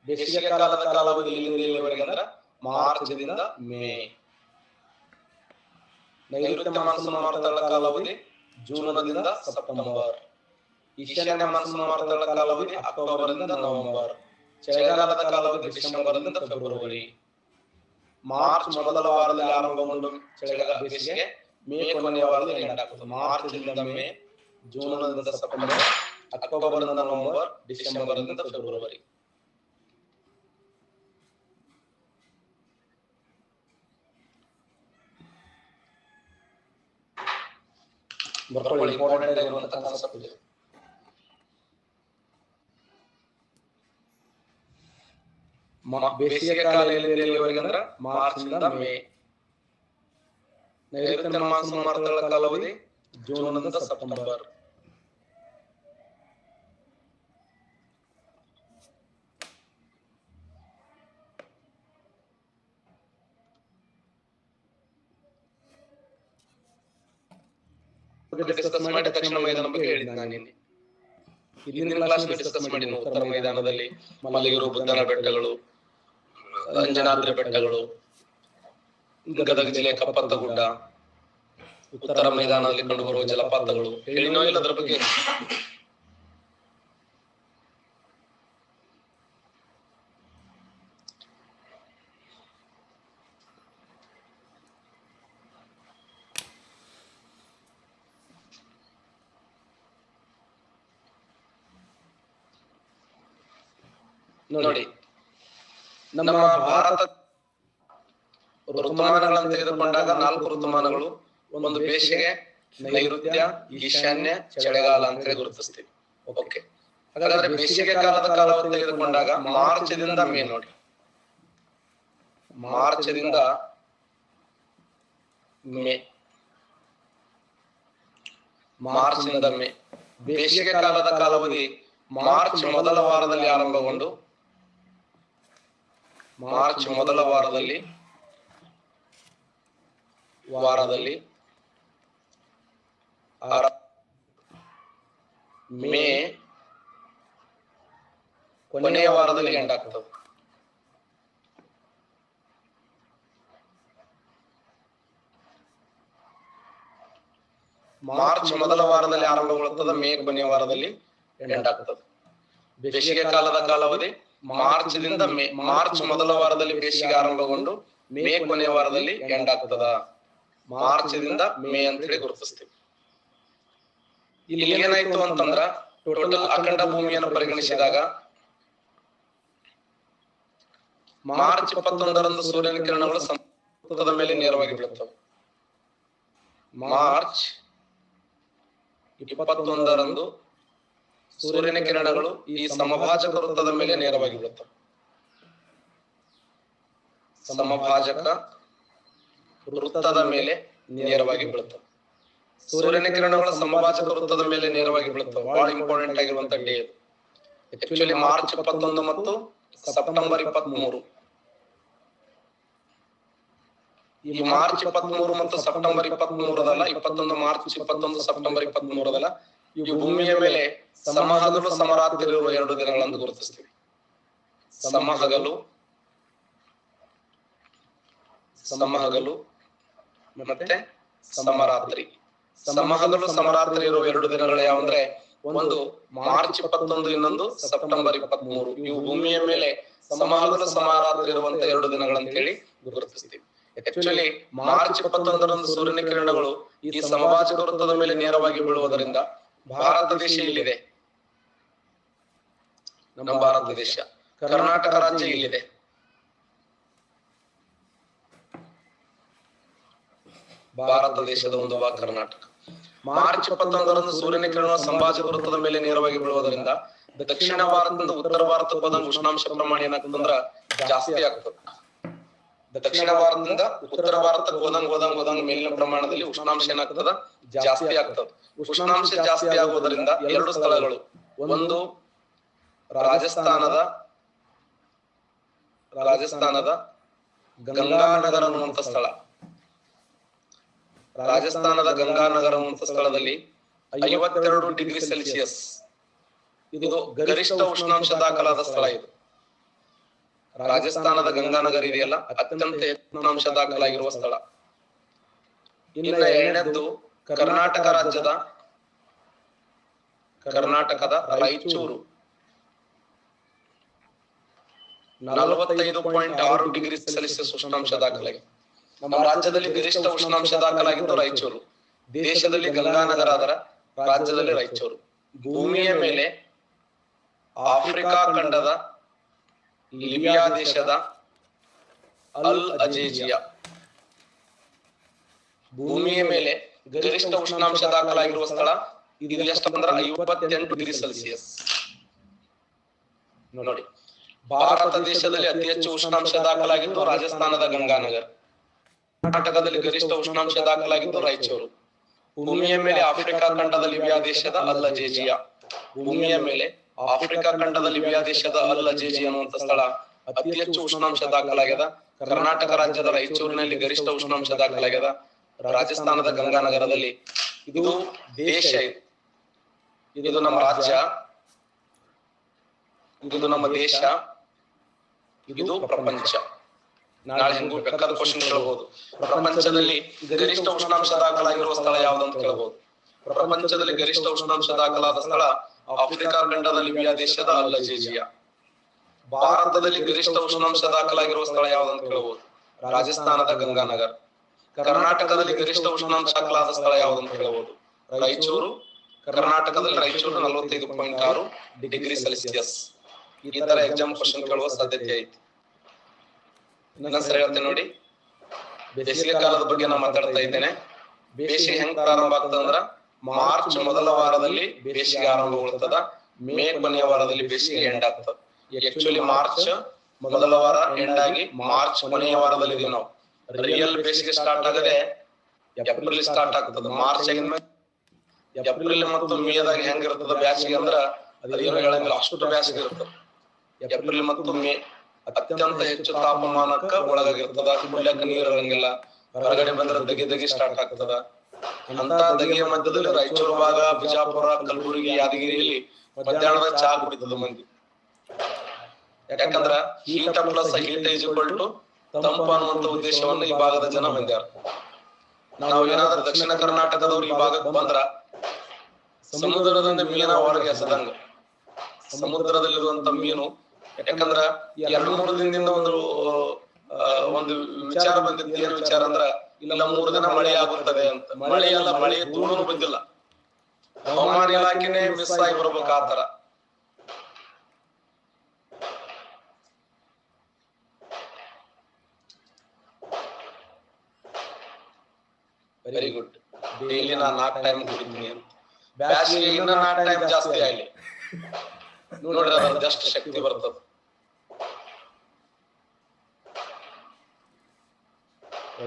ಬೇಸಿಗೆ ಕಾಲದ ಕಾಲಾವಧಿ ಎಲ್ಲಿಂದ ಎಲ್ಲಿವರೆಗೆ ಅಂದ್ರೆ ಮಾರ್ಚ್ನಿಂದ ಮೇ. ನೈಋತ್ಯ ಮಾನ್ಸೂನ್ ಮಾರುತಗಳ ಕಾಲಾವಧಿ ಜೂನ್ನಿಂದ ಸೆಪ್ಟೆಂಬರ್. ಈಶಾನ್ಯ ಮಾನ್ಸೂನ್ ಮಾರುತಗಳ ಕಾಲಾವಧಿ ಅಕ್ಟೋಬರ್ನಿಂದ ನವೆಂಬರ್. ಚಳಿಗಾಲದ ಕಾಲಾವಧಿ ಡಿಸೆಂಬರ್ನಿಂದ ಫೆಬ್ರವರಿ. ಮಾರ್ಚ್ ಮೊದಲ ವಾರದಲ್ಲಿ ಆರಂಭಗೊಂಡು ಬೇಸಿಗೆ ಮೇ ಕೊನೆಯ ವಾರದಲ್ಲಿ ಎಂಡ್ ಆಗ್ತದೆ. ಮಾರ್ಚ್ದಿಂದ ಮೇ, ಜೂನ್ನಿಂದ ಸೆಪ್ಟೆಂಬರ್, ಅಕ್ಟೋಬರ್ ಇಂದ ನವೆಂಬರ್, ಡಿಸೆಂಬರ್ ಇಂದ ಫೆಬ್ರವರಿ. ಬರ್ಕೊಳ್ಳಿ, ಇಂಪಾರ್ಟೆಂಟ್ ಆಗಿರುವಂತಹ ಕಾನ್ಸೆಪ್ಟ್ ಇದೆ. ಬೇಸಿಗೆ ಕಾಲ ಎಲ್ಲಿವರೆಗೆ ಅಂದ್ರೆ ಮಾರ್ಚ್ ಇಂದ ಮೇ. ನೈಋತ್ಯ ಮಾನ್ಸೂನ್ ಮಾರುತಗಳ ಕಾಲಾವಧಿ ಜೂನ್ ಇಂದ ಸೆಪ್ಟೆಂಬರ್. ಡಿಸ್ಕಸ್ ಮಾಡಿ ದಕ್ಷಿಣ ಮೈದಾನ ಬಗ್ಗೆ ಹೇಳಿದ್ದೆ ನಾನು ನಿನ್ನೆ. ಹಿಂದಿನ ಕ್ಲಾಸ್ ಡಿಸ್ಕಸ್ ಮಾಡಿ ಉತ್ತರ ಮೈದಾನದಲ್ಲಿ ಮಲಗಿರು ಬುದ್ಧನ ಬೆಟ್ಟಗಳು, ಅಂಜನಾದ್ರಿ ಬೆಟ್ಟಗಳು, ಗದಗ ಜಿಲ್ಲೆಯ ಕಪ್ಪತ್ತ ಗುಡ್ಡ, ಉತ್ತರ ಮೈದಾನದಲ್ಲಿ ಕಂಡುಬರುವ ಜಲಪಾತಗಳು ಹೇಳಿನೋ ಇಲ್ಲ ಅದರ ಬಗ್ಗೆ? ನೋಡಿ, ನಮ್ಮ ಭಾರತ ಋತುಮಾನಗಳನ್ನು ತೆಗೆದುಕೊಂಡಾಗ 4 ಋತುಮಾನಗಳು. ಒಂದು ಬೇಸಿಗೆ, ನೈಋತ್ಯ, ಈಶಾನ್ಯ, ಚಳಿಗಾಲ ಅಂತ ಗುರುತಿಸ್ತೀವಿ. ಓಕೆ, ಹಾಗಾದ್ರೆ ಬೇಸಿಗೆ ಕಾಲದ ಕಾಲಾವಧಿ ತೆಗೆದುಕೊಂಡಾಗ ಮಾರ್ಚ್ದಿಂದ ಮೇ ನೋಡಿ. ಮಾರ್ಚ್ದಿಂದ ಮೇ, ಮಾರ್ಚ್ನಿಂದ ಮೇ. ಬೇಸಿಗೆ ಕಾಲದ ಕಾಲಾವಧಿ ಮಾರ್ಚ್ ಮೊದಲ ವಾರದಲ್ಲಿ ಆರಂಭಗೊಂಡು ಮಾರ್ಚ್ ಮೊದಲ ವಾರದಲ್ಲಿ ಮೇ ಕೊನೆಯ ವಾರದಲ್ಲಿ ಎಂಡ್ ಆಗ್ತದೆ. ಮಾರ್ಚ್ ಮೊದಲ ವಾರದಲ್ಲಿ ಆರಂಭಗೊಳ್ಳುತ್ತದೆ, ಮೇ ಕೊನೆಯ ವಾರದಲ್ಲಿ ಎಂಡ್ ಆಗ್ತದೆ. ಬೇಸಿಗೆ ಕಾಲದ ಕಾಲಾವಧಿ ಮಾರ್ಚ್ದಿಂದ ಮೇ. ಮಾರ್ಚ್ ಮೊದಲ ವಾರದಲ್ಲಿ ಬೇಸಿಗೆ ಆರಂಭಗೊಂಡು ಮೇ ಕೊನೆಯ ವಾರದಲ್ಲಿ ಎಂಡ್ ಆಗ್ತದ. ಮಾರ್ಚ್ದಿಂದ ಮೇ ಅಂತ ಹೇಳಿ ಗುರುತಿಸ್ತೀವಿ. ಇಲ್ಲಿ ಏನಾಯ್ತು ಅಂತಂದ್ರ, ಟೋಟಲ್ ಅಖಂಡ ಭೂಮಿಯನ್ನು ಪರಿಗಣಿಸಿದಾಗ ಮಾರ್ಚ್ 21ರಂದು ಸೂರ್ಯನ ಕಿರಣಗಳು ಸಮುದ್ರದ ಮೇಲೆ ನೇರವಾಗಿ ಬೀಳುತ್ತವೆ. ಮಾರ್ಚ್ 21ರಂದು ಸೂರ್ಯನ ಕಿರಣಗಳು ಈ ಸಮಭಾಜಕ ವೃತ್ತದ ಮೇಲೆ ನೇರವಾಗಿ ಬೀಳುತ್ತವೆ. ಸಮಭಾಜಕ ವೃತ್ತದ ಮೇಲೆ ನೇರವಾಗಿ ಬೀಳುತ್ತವೆ. ಸೂರ್ಯನ ಕಿರಣಗಳು ಸಮಭಾಜಕ ವೃತ್ತದ ಮೇಲೆ ನೇರವಾಗಿ ಬೀಳುತ್ತವೆ. ಬಹಳ ಇಂಪಾರ್ಟೆಂಟ್ ಆಗಿರುವಂತ ಡೇ ಇದು. ಆಕ್ಚುಲಿ ಮಾರ್ಚ್ 21 ಮತ್ತು ಸೆಪ್ಟೆಂಬರ್ 23. ಈ ಮಾರ್ಚ್ 23 ಮತ್ತು ಸೆಪ್ಟೆಂಬರ್ 23 ಅದಲ್ಲ, 21 ಮಾರ್ಚ್ 21 ಸೆಪ್ಟೆಂಬರ್ 23 ಅದಲ್ಲ, ಈ ಭೂಮಿಯ ಮೇಲೆ ಸಮಹಗಲು ಸಮರಾತ್ರಿ ಇರುವ 2 ದಿನಗಳನ್ನು ಗುರುತಿಸ್ತೀವಿ. ಸಮಹಗಲು ಮತ್ತೆ ಸಮರಾತ್ರಿ. ಸಮಹಗಲು ಸಮರಾತ್ರಿ ಇರುವ 2 ದಿನಗಳು ಯಾವಂದ್ರೆ, ಒಂದು ಮಾರ್ಚ್ 21, ಇನ್ನೊಂದು ಸೆಪ್ಟೆಂಬರ್ 23. ಇವು ಭೂಮಿಯ ಮೇಲೆ ಸಮಹಗಲು ಸಮರಾತ್ರಿ ಇರುವಂತ 2 ದಿನಗಳಂತ ಹೇಳಿ ಗುರುತಿಸ್ತೀವಿ. ಆಕ್ಚುಲಿ ಮಾರ್ಚ್ 21ರಂದು ಸೂರ್ಯನ ಕಿರಣಗಳು ಈ ಸಮಭಾಜಕ ವೃತ್ತದ ಮೇಲೆ ನೇರವಾಗಿ ಬೀಳುವುದರಿಂದ ಭಾರತ ದೇಶ ಇಲ್ಲಿದೆ. ನಮ್ಮ ಭಾರತ ದೇಶ, ಕರ್ನಾಟಕ ರಾಜ್ಯ ಇಲ್ಲಿದೆ. ಭಾರತ ದೇಶದ ಒಂದು ಭಾಗ ಕರ್ನಾಟಕ. ಮಾರ್ಚ್ 21ರಂದು ಸೂರ್ಯನ ಕಿರಣ ಸಮಭಾಜಕ ವೃತ್ತದ ಮೇಲೆ ನೇರವಾಗಿ ಬೀಳುವುದರಿಂದ ದಕ್ಷಿಣ ಭಾರತದಿಂದ ಉತ್ತರ ಭಾರತಕ್ಕೆ ಹೋದಂಗ ಉಷ್ಣಾಂಶ ಪ್ರಮಾಣ ಏನಾಗ್ತದಂದ್ರ ಜಾಸ್ತಿ ಆಗ್ತದೆ. ದಕ್ಷಿಣ ಭಾರತದಿಂದ ಉತ್ತರ ಭಾರತಕ್ಕೆ ಹೋದಂಗ ಮೇಲಿನ ಪ್ರಮಾಣದಲ್ಲಿ ಉಷ್ಣಾಂಶ ಏನಾಗ್ತದ ಜಾಸ್ತಿ ಆಗ್ತದೆ. ಉಷ್ಣಾಂಶ ಜಾಸ್ತಿ ಆಗುವುದರಿಂದ 2 ಸ್ಥಳಗಳು, ಒಂದು ರಾಜಸ್ಥಾನದ ಗಂಗಾನಗರ ಅನ್ನುವಂತ ಸ್ಥಳ. ರಾಜಸ್ಥಾನದ ಗಂಗಾನಗರ ಅನ್ನುವಂತ ಸ್ಥಳದಲ್ಲಿ 52 ಡಿಗ್ರಿ ಸೆಲ್ಸಿಯಸ್ ಇದು ಗರಿಷ್ಠ ಉಷ್ಣಾಂಶ ದಾಖಲಾದ ಸ್ಥಳ. ಇದು ರಾಜಸ್ಥಾನದ ಗಂಗಾನಗರ ಇದೆಯಲ್ಲ, ಅತ್ಯಂತ ಉಷ್ಣಾಂಶ ದಾಖಲಾಗಿರುವ ಸ್ಥಳ. ಇನ್ನು ಎರಡನೇದ್ದು ಕರ್ನಾಟಕದ ರಾಯಚೂರು. 45.6 ಡಿಗ್ರಿ ಸೆಲ್ಸಿಯಸ್ ಉಷ್ಣಾಂಶ ದಾಖಲಾಗಿದೆ. ನಮ್ಮ ರಾಜ್ಯದಲ್ಲಿ ಗರಿಷ್ಠ ಉಷ್ಣಾಂಶ ದಾಖಲಾಗಿದ್ದು ರಾಯಚೂರು. ದೇಶದಲ್ಲಿ ಗಂಗಾನಗರ ಅದರ, ರಾಜ್ಯದಲ್ಲಿ ರಾಯಚೂರು. ಭೂಮಿಯ ಮೇಲೆ ಆಫ್ರಿಕಾ ಖಂಡದ ಲಿಬಿಯಾ ದೇಶದ ಅಲ್ ಅಜೇಜಿಯಾ. ಭೂಮಿಯ ಮೇಲೆ ಗರಿಷ್ಠ ಉಷ್ಣಾಂಶ ದಾಖಲಾಗಿರುವ ಸ್ಥಳ ಇದು ಎಷ್ಟಂದ್ರೆ 58 ಡಿಗ್ರಿ ಸೆಲ್ಸಿಯಸ್. ನೋಡಿ, ಭಾರತ ದೇಶದಲ್ಲಿ ಅತಿ ಹೆಚ್ಚು ಉಷ್ಣಾಂಶ ದಾಖಲಾಗಿದ್ದು ರಾಜಸ್ಥಾನದ ಗಂಗಾನಗರ್. ಕರ್ನಾಟಕದಲ್ಲಿ ಗರಿಷ್ಠ ಉಷ್ಣಾಂಶ ದಾಖಲಾಗಿದ್ದು ರಾಯಚೂರು. ಭೂಮಿಯ ಮೇಲೆ ಆಫ್ರಿಕಾ ಖಂಡದ ಲಿಬಿಯಾ ದೇಶದ ಅಲ್ ಅಜೇಜಿಯಾ. ಭೂಮಿಯ ಮೇಲೆ ಆಫ್ರಿಕಾ ಖಂಡದ ಲಿಬಿಯಾ ದೇಶದ ಅಲ್ ಅಜೇಜಿಯಾ ಅನ್ನುವಂತ ಸ್ಥಳ ಅತಿ ಹೆಚ್ಚು ಉಷ್ಣಾಂಶ ದಾಖಲಾಗ್ಯದ. ಕರ್ನಾಟಕ ರಾಜ್ಯದ ರಾಯಚೂರಿನಲ್ಲಿ ಗರಿಷ್ಠ ಉಷ್ಣಾಂಶ ದಾಖಲಾಗ್ಯದ. ರಾಜಸ್ಥಾನದ ಗಂಗಾನಗರದಲ್ಲಿ. ಇದು ದೇಶ, ಇದು ನಮ್ಮ ರಾಜ್ಯ, ಇದು ನಮ್ಮ ದೇಶ, ಇದು ಪ್ರಪಂಚ. ನಾಳೆ ಹೆಂಗೂ ಬೇಕಾದ ಕ್ವಶನ್ ಕೇಳಬಹುದು. ಪ್ರಪಂಚದಲ್ಲಿ ಗರಿಷ್ಠ ಉಷ್ಣಾಂಶ ದಾಖಲಾಗಿರುವ ಸ್ಥಳ ಯಾವ್ದಂತ ಕೇಳಬಹುದು. ಪ್ರಪಂಚದಲ್ಲಿ ಗರಿಷ್ಠ ಉಷ್ಣಾಂಶ ದಾಖಲಾದ ಸ್ಥಳ ಆಫ್ರಿಕಾ ಖಂಡದ ಲಿಬಿಯಾ ದೇಶದ ಅಲ್ ಅಜೇಜಿಯಾ. ಭಾರತದಲ್ಲಿ ಗರಿಷ್ಠ ಉಷ್ಣಾಂಶ ದಾಖಲಾಗಿರುವ ಸ್ಥಳ ಯಾವ್ದಂತ ಕೇಳಬಹುದು. ರಾಜಸ್ಥಾನದ ಗಂಗಾನಗರ್. ಕರ್ನಾಟಕದಲ್ಲಿ ಗರಿಷ್ಠ ಉಷ್ಣಾಂಶ ದಾಖಲಾದ ಸ್ಥಳ ಯಾವ್ದಂತ ಕೇಳಬಹುದು. ರಾಯಚೂರು. ಕರ್ನಾಟಕದಲ್ಲಿ ರಾಯಚೂರು 45.6 ಡಿಗ್ರಿ ಸೆಲ್ಸಿಯಸ್. ಈ ತರ ಎಕ್ಸಾಮ್ ಕ್ವಶನ್ ಕೇಳುವ ಸಾಧ್ಯತೆ ಐತಿ. ಇನ್ನೊಂದ್ಸರಿ ಹೇಳ್ತೇನೆ ನೋಡಿ. ಬೇಸಿಗೆ ಕಾಲದ ಬಗ್ಗೆ ನಾನು ಮಾತಾಡ್ತಾ ಇದ್ದೇನೆ. ಬೇಸಿಗೆ ಹೆಂಗ್ ಪ್ರಾರಂಭ ಆಗ್ತದ ಅಂದ್ರ ಮಾರ್ಚ್ ಮೊದಲ ವಾರದಲ್ಲಿ ಬೇಸಿಗೆ ಆರಂಭಗೊಳ್ತದ. ಮೇ ಕೊನೆಯ ವಾರದಲ್ಲಿ ಬೇಸಿಗೆ ಎಂಡ್ ಆಗ್ತದ. ಆಕ್ಚುಲಿ ಮಾರ್ಚ್ ಮೊದಲ ವಾರ ಎಂಡ್ ಆಗಿ ಮಾರ್ಚ್ ಕೊನೆಯ ವಾರದಲ್ಲಿ ಇದೀವಿ ನಾವು. ರಿಯಲ್ ಬೇಸಿಗೆ ಸ್ಟಾರ್ಟ್ ಆಗದೆ ಏಪ್ರಿಲ್ ಸ್ಟಾರ್ಟ್ ಆಗ್ತದ. ಮಾರ್ಚ್ ಆಗಿದ್ಮೇಲೆ ಏಪ್ರಿಲ್ ಮತ್ತು ಮೇದಾಗ ಹೆಂಗಿರ್ತದ ಬ್ಯಾಸಿಗೆ ಅಂದ್ರ ಅದೇನು ಹೇಳಂಗಿಲ್ಲ, ಅಷ್ಟು ಬ್ಯಾಸಿಗೆ ಇರ್ತದ. ಏಪ್ರಿಲ್ ಮತ್ತು ಮೇ ಅತ್ಯಂತ ಹೆಚ್ಚು ತಾಪಮಾನಕ್ಕ ಒಳಗಾಗಿರ್ತದ. ಕುಡಿಯಕ ನೀರ್ ಇರಂಗಿಲ್ಲ. ಹೊರಗಡೆ ಬಂದ್ರೆ ದಗಿ ಸ್ಟಾರ್ಟ್ ಆಗ್ತದ. ಅಂತ ದಗಿಯ ಮಧ್ಯದಲ್ಲಿ ರಾಯಚೂರು ಭಾಗ, ಬಿಜಾಪುರ, ಕಲಬುರಗಿ, ಯಾದಗಿರಿಯಲ್ಲಿ ಮಧ್ಯಾಹ್ನದ ಚಹಾ ಕುಡಿತದ ಮಂದಿ. ಯಾಕಂದ್ರ heat plus heat is equal to ತಂಪು ಅನ್ನುವಂತ ಉದ್ದೇಶವನ್ನು ಈ ಭಾಗದ ಜನ ಹೊಂದ್ಯಾರ. ನಾವು ಏನಾದ್ರೂ ದಕ್ಷಿಣ ಕರ್ನಾಟಕದವ್ರು ಈ ಭಾಗಕ್ಕೆ ಬಂದ್ರ ಸಮುದ್ರದಿಂದ ಮೀನ ಹೊರಗೆ ಎಸದಂಗ. ಸಮುದ್ರದಲ್ಲಿರುವಂತ ಮೀನು, ಯಾಕಂದ್ರ 2-3 ದಿನದಿಂದ ಒಂದು ವಿಚಾರ ಬಂದಿದ್ದು. ಏನು ವಿಚಾರ ಅಂದ್ರ, ಇಲ್ಲ 3 ದಿನ ಮಳೆ ಆಗುತ್ತದೆ ಅಂತ. ಮಳೆ ಅಲ್ಲ, ಮಳೆ ದೂರನು ಬಂದಿಲ್ಲ. ಹವಾಮಾನ ಇಲಾಖೆನೆ ಮಿಸ್ ಆಗಿ ಬರ್ಬೇಕು ಆ ತರ. Very good. ಡೈಲಿ ನಾ 4 ಟೈಮ್ ಕುಡಿತೀನಿ ಅಂತ. ಬ್ಯಾಸಿಗೆ ಇನ್ನ 4 ಟೈಮ್ ಜಾಸ್ತಿ ಆಗಲಿ ನೋಡ್ರಿ, ಅದ್ರ ಜಸ್ಟ್ ಶಕ್ತಿ ಬರ್ತದ.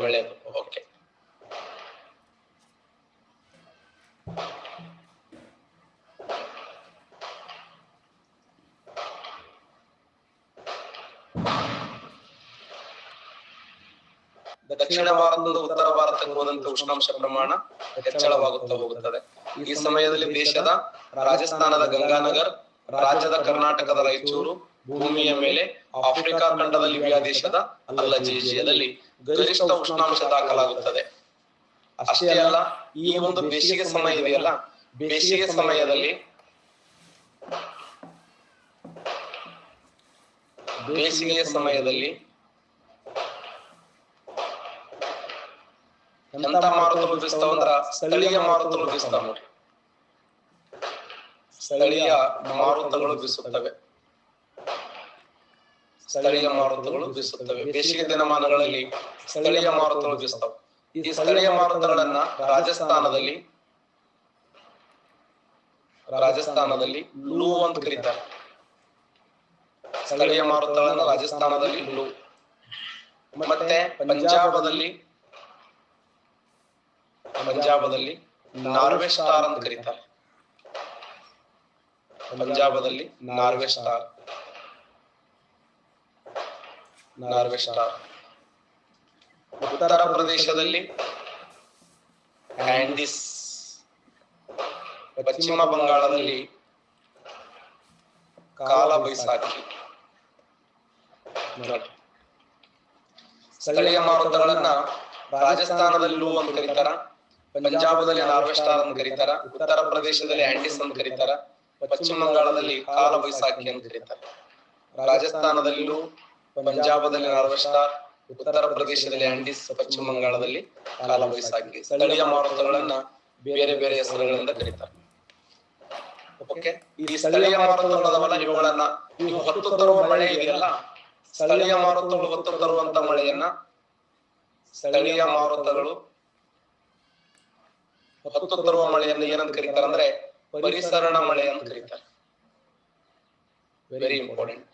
ಒಳ್ಳೇದು. ಓಕೆ, ದಕ್ಷಿಣ ಭಾರತದಿಂದ ಉತ್ತರ ಭಾರತಕ್ಕೆ ಹೋದಂತೆ ಉಷ್ಣಾಂಶ ಪ್ರಮಾಣ ಹೆಚ್ಚಳವಾಗುತ್ತಾ ಹೋಗುತ್ತದೆ. ಈ ಸಮಯದಲ್ಲಿ ದೇಶದ ರಾಜಸ್ಥಾನದ ಗಂಗಾನಗರ್, ರಾಜ್ಯದ ಕರ್ನಾಟಕದ ರಾಯಚೂರು, ಭೂಮಿಯ ಮೇಲೆ ಆಫ್ರಿಕಾ ಖಂಡದ ಲಿಬಿಯಾ ದೇಶದ ಅಲ್ ಅಜೇಜಿಯಾದಲ್ಲಿ ಗರಿಷ್ಠ ಉಷ್ಣಾಂಶ ದಾಖಲಾಗುತ್ತದೆ. ಅಷ್ಟೇ ಅಲ್ಲ, ಈ ಒಂದು ಬೇಸಿಗೆ ಸಮಯ ಇದೆಯಲ್ಲ, ಬೇಸಿಗೆ ಸಮಯದಲ್ಲಿ ಎಂತ ಮಾರುತಗಳು ಬೀಸ್ತಾವ ಅಂದ್ರ ಸ್ಥಳೀಯ ಮಾರುತಗಳು ಬೀಸ್ತಾವ ನೋಡ್ರಿ. ಸ್ಥಳೀಯ ಮಾರುತಗಳು ಬೀಸುತ್ತವೆ. ಬೇಸಿಗೆ ದಿನಮಾನಗಳಲ್ಲಿ ಸ್ಥಳೀಯ ಮಾರುತಗಳು ಬೀಸ್ತಾವ. ಈ ಸ್ಥಳೀಯ ಮಾರುತಗಳನ್ನ ರಾಜಸ್ಥಾನದಲ್ಲಿ ಲೂ ಅಂತ ಕರೀತಾರೆ. ಸ್ಥಳೀಯ ಮಾರುತಗಳನ್ನ ರಾಜಸ್ಥಾನದಲ್ಲಿ ಲೂ. ಮತ್ತೆ ಪಂಜಾಬದಲ್ಲಿ ನಾರ್ವೆ ಸ್ಟಾರ್ ಅಂತ ಕರೀತಾರೆ. ಪಂಜಾಬದಲ್ಲಿ ನಾರ್ವೆ ಸ್ಟಾರ್. ಉತ್ತರ ಪ್ರದೇಶದಲ್ಲಿ ಆಂಡಿಸ್. ಪಶ್ಚಿಮ ಬಂಗಾಳದಲ್ಲಿ ಕಾಲ ಬೈಸಾಖಿ. ಸ್ಥಳೀಯ ಮಾರುತಗಳನ್ನ ರಾಜಸ್ಥಾನದಲ್ಲಿ ಲೂ ಅಂತ ಕರೀತಾರ, ಪಂಜಾಬದಲ್ಲಿ ನಾರ್ವೆ ಸ್ಟಾರ್ ಅಂತ ಕರೀತಾರ, ಉತ್ತರ ಪ್ರದೇಶದಲ್ಲಿ ಆಂಡಿಸ್ ಅಂತ ಕರೀತಾರ, ಪಶ್ಚಿಮ ಬಂಗಾಳದಲ್ಲಿ ಕಾಲ ಬೈಸಾಖಿ ಅಂತ ಕರೀತಾರೆ. ರಾಜಸ್ಥಾನದಲ್ಲಿಯೂ, ಪಂಜಾಬದಲ್ಲಿ ನಾರ್ವೆಸ್ಟಾರ್, ಉತ್ತರ ಪ್ರದೇಶದಲ್ಲಿ ಆಂಡಿಸ್, ಪಶ್ಚಿಮ ಬಂಗಾಳದಲ್ಲಿ ಕಾಲಬೈಸಾಖಿ. ಸ್ಥಳೀಯ ಮಾರುತಗಳನ್ನ ಬೇರೆ ಬೇರೆ ಹೆಸರುಗಳಿಂದ ಕರೀತಾರೆ. ಓಕೆ, ಈ ಸ್ಥಳೀಯ ಮಾರುತಗಳದವಲ್ಲ ಇವುಗಳನ್ನ, ಇವು ಹೊತ್ತು ತರುವ ಮಳೆ ಇದೆಯಲ್ಲ, ಸ್ಥಳೀಯ ಮಾರುತಗಳು ಹೊತ್ತು ತರುವಂತ ಮಳೆಯನ್ನ ಸ್ಥಳೀಯ ಮಾರುತಗಳು ಹೊತ್ತು ತರುವ ಮಳೆಯನ್ನು ಏನಂತ ಕರೀತಾರೆ ಅಂದ್ರೆ ಪರಿಸರಣ ಮಳೆ ಅಂತ ಕರೀತಾರೆ. Very important.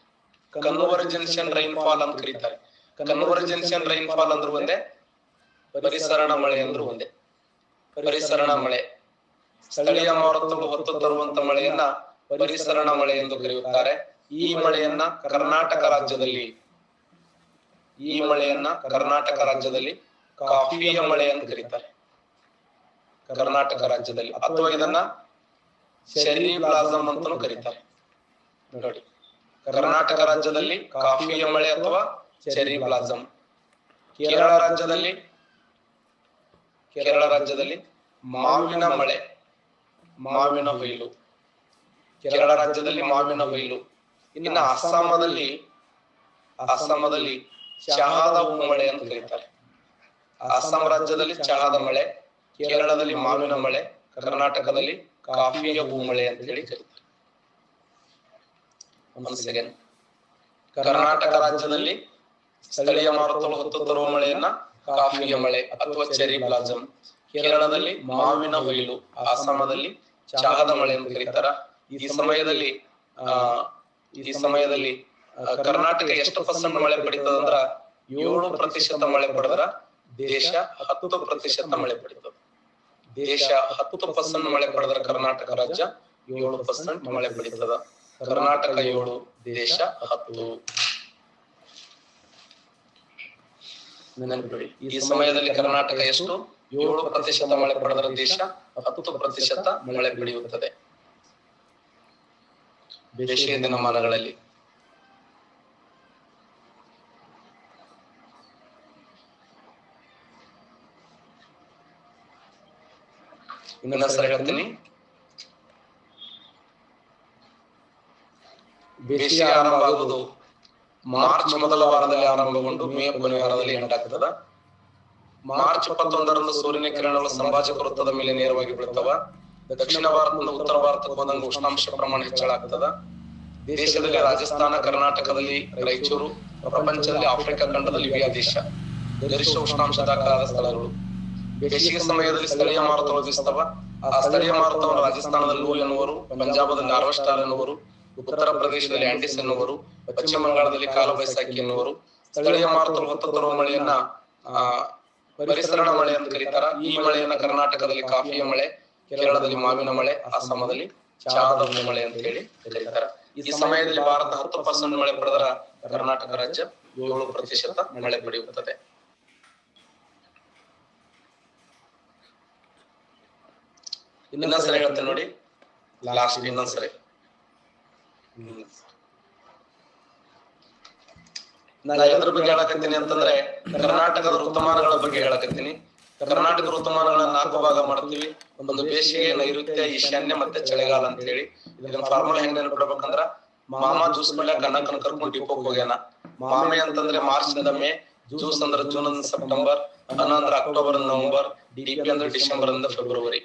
ಕನ್ವರ್ಜೆನ್ಷನ್ ರೈನ್ಫಾಲ್ ಅಂತ ಕರೀತಾರೆ. ಕನ್ವರ್ಜೆನ್ಷನ್ ರೈನ್ಫಾಲ್ ಅಂದ್ರೂ ಒಂದೇ, ಪರಿಸರಣ ಮಳೆ ಅಂದ್ರೂ ಒಂದೇ. ಪರಿಸರಣ ಮಳೆ, ಸ್ಥಳೀಯ ಮಾರುತಗಳು ಹೊತ್ತು ತರುವಂತ ಮಳೆಯನ್ನ ಪರಿಸರಣ ಮಳೆ ಎಂದು ಕರೆಯುತ್ತಾರೆ. ಈ ಮಳೆಯನ್ನ ಕರ್ನಾಟಕ ರಾಜ್ಯದಲ್ಲಿ ಕಾಫಿಯ ಮಳೆ ಅಂತ ಕರೀತಾರೆ. ಕರ್ನಾಟಕ ರಾಜ್ಯದಲ್ಲಿ, ಅಥವಾ ಇದನ್ನ ಚೆರ್ರಿ ಬ್ಲಾಸಮ್ ಅಂತಾನೂ ಕರೀತಾರೆ. ನೋಡಿ, ಕರ್ನಾಟಕ ರಾಜ್ಯದಲ್ಲಿ ಕಾಫಿಯ ಮಳೆ ಅಥವಾ ಚೆರ್ರಿ ಬ್ಲಾಸಮ್. ಕೇರಳ ರಾಜ್ಯದಲ್ಲಿ ಮಾವಿನ ಮಳೆ, ಮಾವಿನ ಹೊಯ್ಲು. ಕೇರಳ ರಾಜ್ಯದಲ್ಲಿ ಮಾವಿನ ಹೊಯ್ಲು. ಇನ್ನು ಅಸ್ಸಾಮದಲ್ಲಿ ಚಹಾದ ಮಳೆ ಅಂತ ಕರೀತಾರೆ. ಅಸ್ಸಾಂ ರಾಜ್ಯದಲ್ಲಿ ಚಹಾದ ಮಳೆ, ಕೇರಳದಲ್ಲಿ ಮಾವಿನ ಮಳೆ, ಕರ್ನಾಟಕದಲ್ಲಿ ಕಾಫಿಯ ಮಳೆ ಅಂತ ಹೇಳಿ ಕರೀತಾರೆ. ಕರ್ನಾಟಕ ರಾಜ್ಯದಲ್ಲಿ ಸ್ಥಳೀಯ ಮಾರುತಗಳು ಹೊತ್ತು ತರುವ ಮಳೆಯನ್ನ ಕಾಫಿಯ ಮಳೆ ಅಥವಾ ಚೆರ್ರಿ ಬ್ಲಾಸಮ್, ಕೇರಳದಲ್ಲಿ ಮಾವಿನ ಹೊಯ್ಲು, ಅಸ್ಸಾಮದಲ್ಲಿ ಚಹಾದ ಮಳೆ ಅಂತ ಕರೀತಾರ. ಈ ಸಮಯದಲ್ಲಿ ಕರ್ನಾಟಕ ಎಷ್ಟು ಪರ್ಸೆಂಟ್ ಮಳೆ ಪಡಿತದಂದ್ರ 7% ಮಳೆ ಪಡೆದ್ರ ದೇಶ 10% ಮಳೆ ಪಡಿತದ. ದೇಶ 10% ಮಳೆ ಪಡೆದ್ರ ಕರ್ನಾಟಕ ರಾಜ್ಯ 7% ಮಳೆ ಪಡಿತದ. ಕರ್ನಾಟಕ 7, ದೇಶ 10. ನೆನಪಿಡಿ, ಈ ಸಮಯದಲ್ಲಿ ಕರ್ನಾಟಕ ಎಷ್ಟು 7% ಮಳೆ ಪಡೆದರೆ ದೇಶ 10% ಮಳೆ ಪಡೆಯುತ್ತದೆ ಬೇಸಿಗೆ ದಿನಮಾನಗಳಲ್ಲಿ. ಇನ್ನೊಂದ್ಸರಿ ಹೇಳ್ತೀನಿ, ಬೇಸಿಗೆ ಆರಂಭ ಆಗುವುದು ಮಾರ್ಚ್ ಮೊದಲ ವಾರದಲ್ಲಿ ಆರಂಭಗೊಂಡು ಮೇ ಕೊನೆಯ ವಾರದಲ್ಲಿ ಎಂಡಾಗ್ತದ. ಮಾರ್ಚ್ 21ರಂದು ಸೂರ್ಯನ ಕಿರಣಗಳು ಸಂಭಾಜಕ ವೃತ್ತದ ಮೇಲೆ ನೇರವಾಗಿ ಬೀಳ್ತವ. ದಕ್ಷಿಣ ಭಾರತದಿಂದ ಉತ್ತರ ಭಾರತಕ್ಕೆ ಹೋದಂಗ ಉಷ್ಣಾಂಶ ಪ್ರಮಾಣ ಹೆಚ್ಚಳ ಆಗ್ತದ. ದೇಶದಲ್ಲಿ ರಾಜಸ್ಥಾನ, ಕರ್ನಾಟಕದಲ್ಲಿ ರಾಯಚೂರು, ಪ್ರಪಂಚದಲ್ಲಿ ಆಫ್ರಿಕಾ ಖಂಡದಲ್ಲಿ ವಿಯಾ ದೇಶ ಗರಿಷ್ಠ ಉಷ್ಣಾಂಶ ದಾಖಲಾದ ಸ್ಥಳಗಳು. ಬೇಸಿಗೆ ಸಮಯದಲ್ಲಿ ಸ್ಥಳೀಯ ಮಾರುತಗಳು ಬೀಸ್ತವ. ಆ ಸ್ಥಳೀಯ ಮಾರುತವನ್ನು ರಾಜಸ್ಥಾನದಲ್ಲಿ ಲೂ ಎನ್ನುವರು, ಪಂಜಾಬದಲ್ಲಿ ನಾರ್ವೆಸ್ಟಾರ್ ಎನ್ನುವರು, ಉತ್ತರ ಪ್ರದೇಶದಲ್ಲಿ ಆಂಡಿಸ್ ಎನ್ನುವರು, ಪಶ್ಚಿಮ ಬಂಗಾಳದಲ್ಲಿ ಕಾಲಬೈಸಾಖಿ ಎನ್ನುವರು. ಸ್ಥಳೀಯ ಮಾರುತಗಳು ಹೊತ್ತು ತರುವ ಮಳೆಯನ್ನ ಪರಿಸರಣ ಮಳೆ ಅಂತ ಕರೀತಾರ. ಈ ಮಳೆಯನ್ನ ಕರ್ನಾಟಕದಲ್ಲಿ ಕಾಫಿಯ ಮಳೆ, ಕೇರಳದಲ್ಲಿ ಮಾವಿನ ಮಳೆ, ಅಸ್ಸಾಮದಲ್ಲಿ ಚಹಾದ ಮಳೆ ಅಂತ ಹೇಳಿ ಕರೀತಾರ. ಈ ಸಮಯದಲ್ಲಿ ಭಾರತ 10% ಮಳೆ ಪಡೆದರ ಕರ್ನಾಟಕ ರಾಜ್ಯ 7% ಮಳೆ ಪಡೆಯುತ್ತದೆ. ಇನ್ನೊಂದ್ಸರಿ ಹೇಳ್ತೇನೆ ನೋಡಿ, ಲಾಸ್ಟ್ ಇನ್ನೊಂದ್ಸರಿ. ನಾ ಎದ್ರ ಬಗ್ಗೆ ಹೇಳಕತ್ತೀನಿ ಅಂತಂದ್ರೆ ಕರ್ನಾಟಕದ ಋತುಮಾನಗಳ ಬಗ್ಗೆ ಹೇಳಕತ್ತೀನಿ. ಕರ್ನಾಟಕ ಋತುಮಾನಗಳನ್ನ 4 ಭಾಗ ಮಾಡ್ತೀವಿ. ಒಂದು ಬೇಸಿಗೆ, ನೈಋತ್ಯ, ಈಶಾನ್ಯ ಮತ್ತೆ ಚಳಿಗಾಲ ಅಂತ ಹೇಳಿ. ಇದನ್ನ ಫಾರ್ಮುಲಾ ಹೆಂಗ್ ನೆನಪಿಡ್ಬೇಕಂದ್ರ, ಮಾಮ ಜ್ಯೂಸ್ ಕುಡ್ಯಾಕ ಕಣ್ಣಕನ್ ಕರ್ಕೊಂಡು ಡಿಪೋಕ್ ಹೋಗ್ಯಾನ. ಮಾಮೆ ಅಂತಂದ್ರೆ ಮಾರ್ಚ್ ಇಂದ ಮೇ, ಜ್ಯೂಸ್ ಅಂದ್ರೆ ಜೂನ್ ಇಂದ ಸೆಪ್ಟೆಂಬರ್, ಅನ್ನ ಅಂದ್ರೆ ಅಕ್ಟೋಬರ್ ಇಂದ ನವೆಂಬರ್, ಡಿಪಿ ಅಂದ್ರೆ ಡಿಸೆಂಬರ್ ಇಂದ ಫೆಬ್ರವರಿ.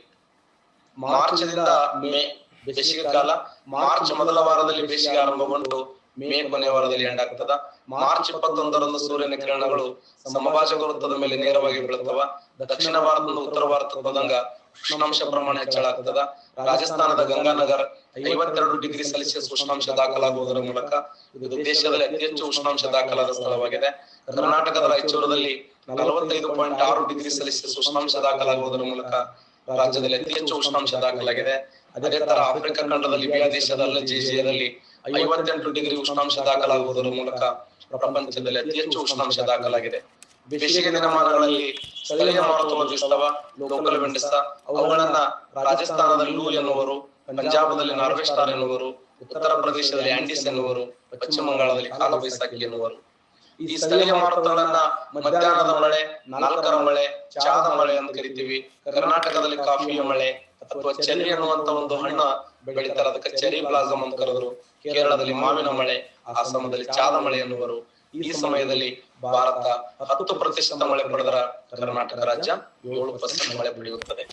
ಮಾರ್ಚ್ ದಿಂದ ಮೇ ಬೇಸಿಗೆ ಕಾಲ. ಮಾರ್ಚ್ ಮೊದಲ ವಾರದಲ್ಲಿ ಬೇಸಿಗೆ ಆರಂಭಗೊಂಡು ಮೇ ಕೊನೆಯ ವಾರದಲ್ಲಿ ಎಂಡಾಗ್ತದ. ಮಾರ್ಚ್ 21ರಂದು ಸೂರ್ಯನ ಕಿರಣಗಳು ಸಮಭಾಜಕ ವೃತ್ತದ ಮೇಲೆ ನೇರವಾಗಿ ಬೀಳುತ್ತವ. ದಕ್ಷಿಣ ಭಾರತದಿಂದ ಉತ್ತರ ಭಾರತಕ್ಕೆ ಹೋದಂಗ ಉಷ್ಣಾಂಶ ಪ್ರಮಾಣ ಹೆಚ್ಚಳ ಆಗ್ತದ. ರಾಜಸ್ಥಾನದ ಗಂಗಾನಗರ್ 52°C ಉಷ್ಣಾಂಶ ದಾಖಲಾಗುವುದರ ಮೂಲಕ ಇದು ದೇಶದಲ್ಲಿ ಅತಿ ಹೆಚ್ಚು ಉಷ್ಣಾಂಶ ದಾಖಲಾದ ಸ್ಥಳವಾಗಿದೆ. ಕರ್ನಾಟಕದ ರಾಯಚೂರದಲ್ಲಿ 45.6°C ಉಷ್ಣಾಂಶ ದಾಖಲಾಗುವುದರ ಮೂಲಕ ರಾಜ್ಯದಲ್ಲಿ ಅತಿ ಹೆಚ್ಚು ಉಷ್ಣಾಂಶ ದಾಖಲಾಗಿದೆ. ಅದೇ ತರ ಆಫ್ರಿಕಾ ಖಂಡದಲ್ಲಿ ವಿಯಾ ದೇಶದ ಅಲ್ಜೀರಿಯಾದಲ್ಲಿ 58° ಉಷ್ಣಾಂಶ ದಾಖಲಾಗುವುದರ ಮೂಲಕ ಪ್ರಪಂಚದಲ್ಲಿ ಅತಿ ಹೆಚ್ಚು ಉಷ್ಣಾಂಶ ದಾಖಲಾಗಿದೆ. ಬೇಸಿಗೆ ದಿನಮಾನಗಳಲ್ಲಿ ಸ್ಥಳೀಯ ಮಾರುತಗಳು ಬೀಸ್ತವ, ಲೋಕಲ್ ವಿಂಡ್ಸ್. ಅವುಗಳನ್ನ ರಾಜಸ್ಥಾನದಲ್ಲಿ ಲೂ ಎನ್ನುವರು, ಪಂಜಾಬದಲ್ಲಿ ನಾರ್ವೆಸ್ಟಾರ್ ಎನ್ನುವರು, ಉತ್ತರ ಪ್ರದೇಶದಲ್ಲಿ ಆಂಡಿಸ್ ಎನ್ನುವರು, ಪಶ್ಚಿಮ ಬಂಗಾಳದಲ್ಲಿ ಕಾಲಬೈಸಾಖಿ ಎನ್ನುವರು. ಈ ಸ್ಥಳೀಯ ಮಾರುತಗಳನ್ನ ಮಧ್ಯಾಹ್ನದ ಮಳೆ, 4ರ ಮಳೆ, ಚಹಾದ ಮಳೆ ಅಂತ ಕರಿತೀವಿ. ಕರ್ನಾಟಕದಲ್ಲಿ ಕಾಫಿಯ ಮಳೆ ಅಥವಾ ಚೆರ್ರಿ ಅನ್ನುವಂತ ಒಂದು ಹಣ್ಣು ಬೆಳಿತಾರ, ಅದಕ್ಕೆ ಚೆರ್ರಿ ಬ್ಲಾಸಮ್ ಅಂತ ಕರೆದ್ರು. ಕೇರಳದಲ್ಲಿ ಮಾವಿನ ಮಳೆ, ಅಸ್ಸಾಮದಲ್ಲಿ ಚಾದ ಮಳೆ ಎನ್ನುವರು. ಈ ಸಮಯದಲ್ಲಿ ಭಾರತ 10% ಮಳೆ ಪಡೆದರ ಕರ್ನಾಟಕ ರಾಜ್ಯ 7% ಮಳೆ ಪಡೆಯುತ್ತದೆ.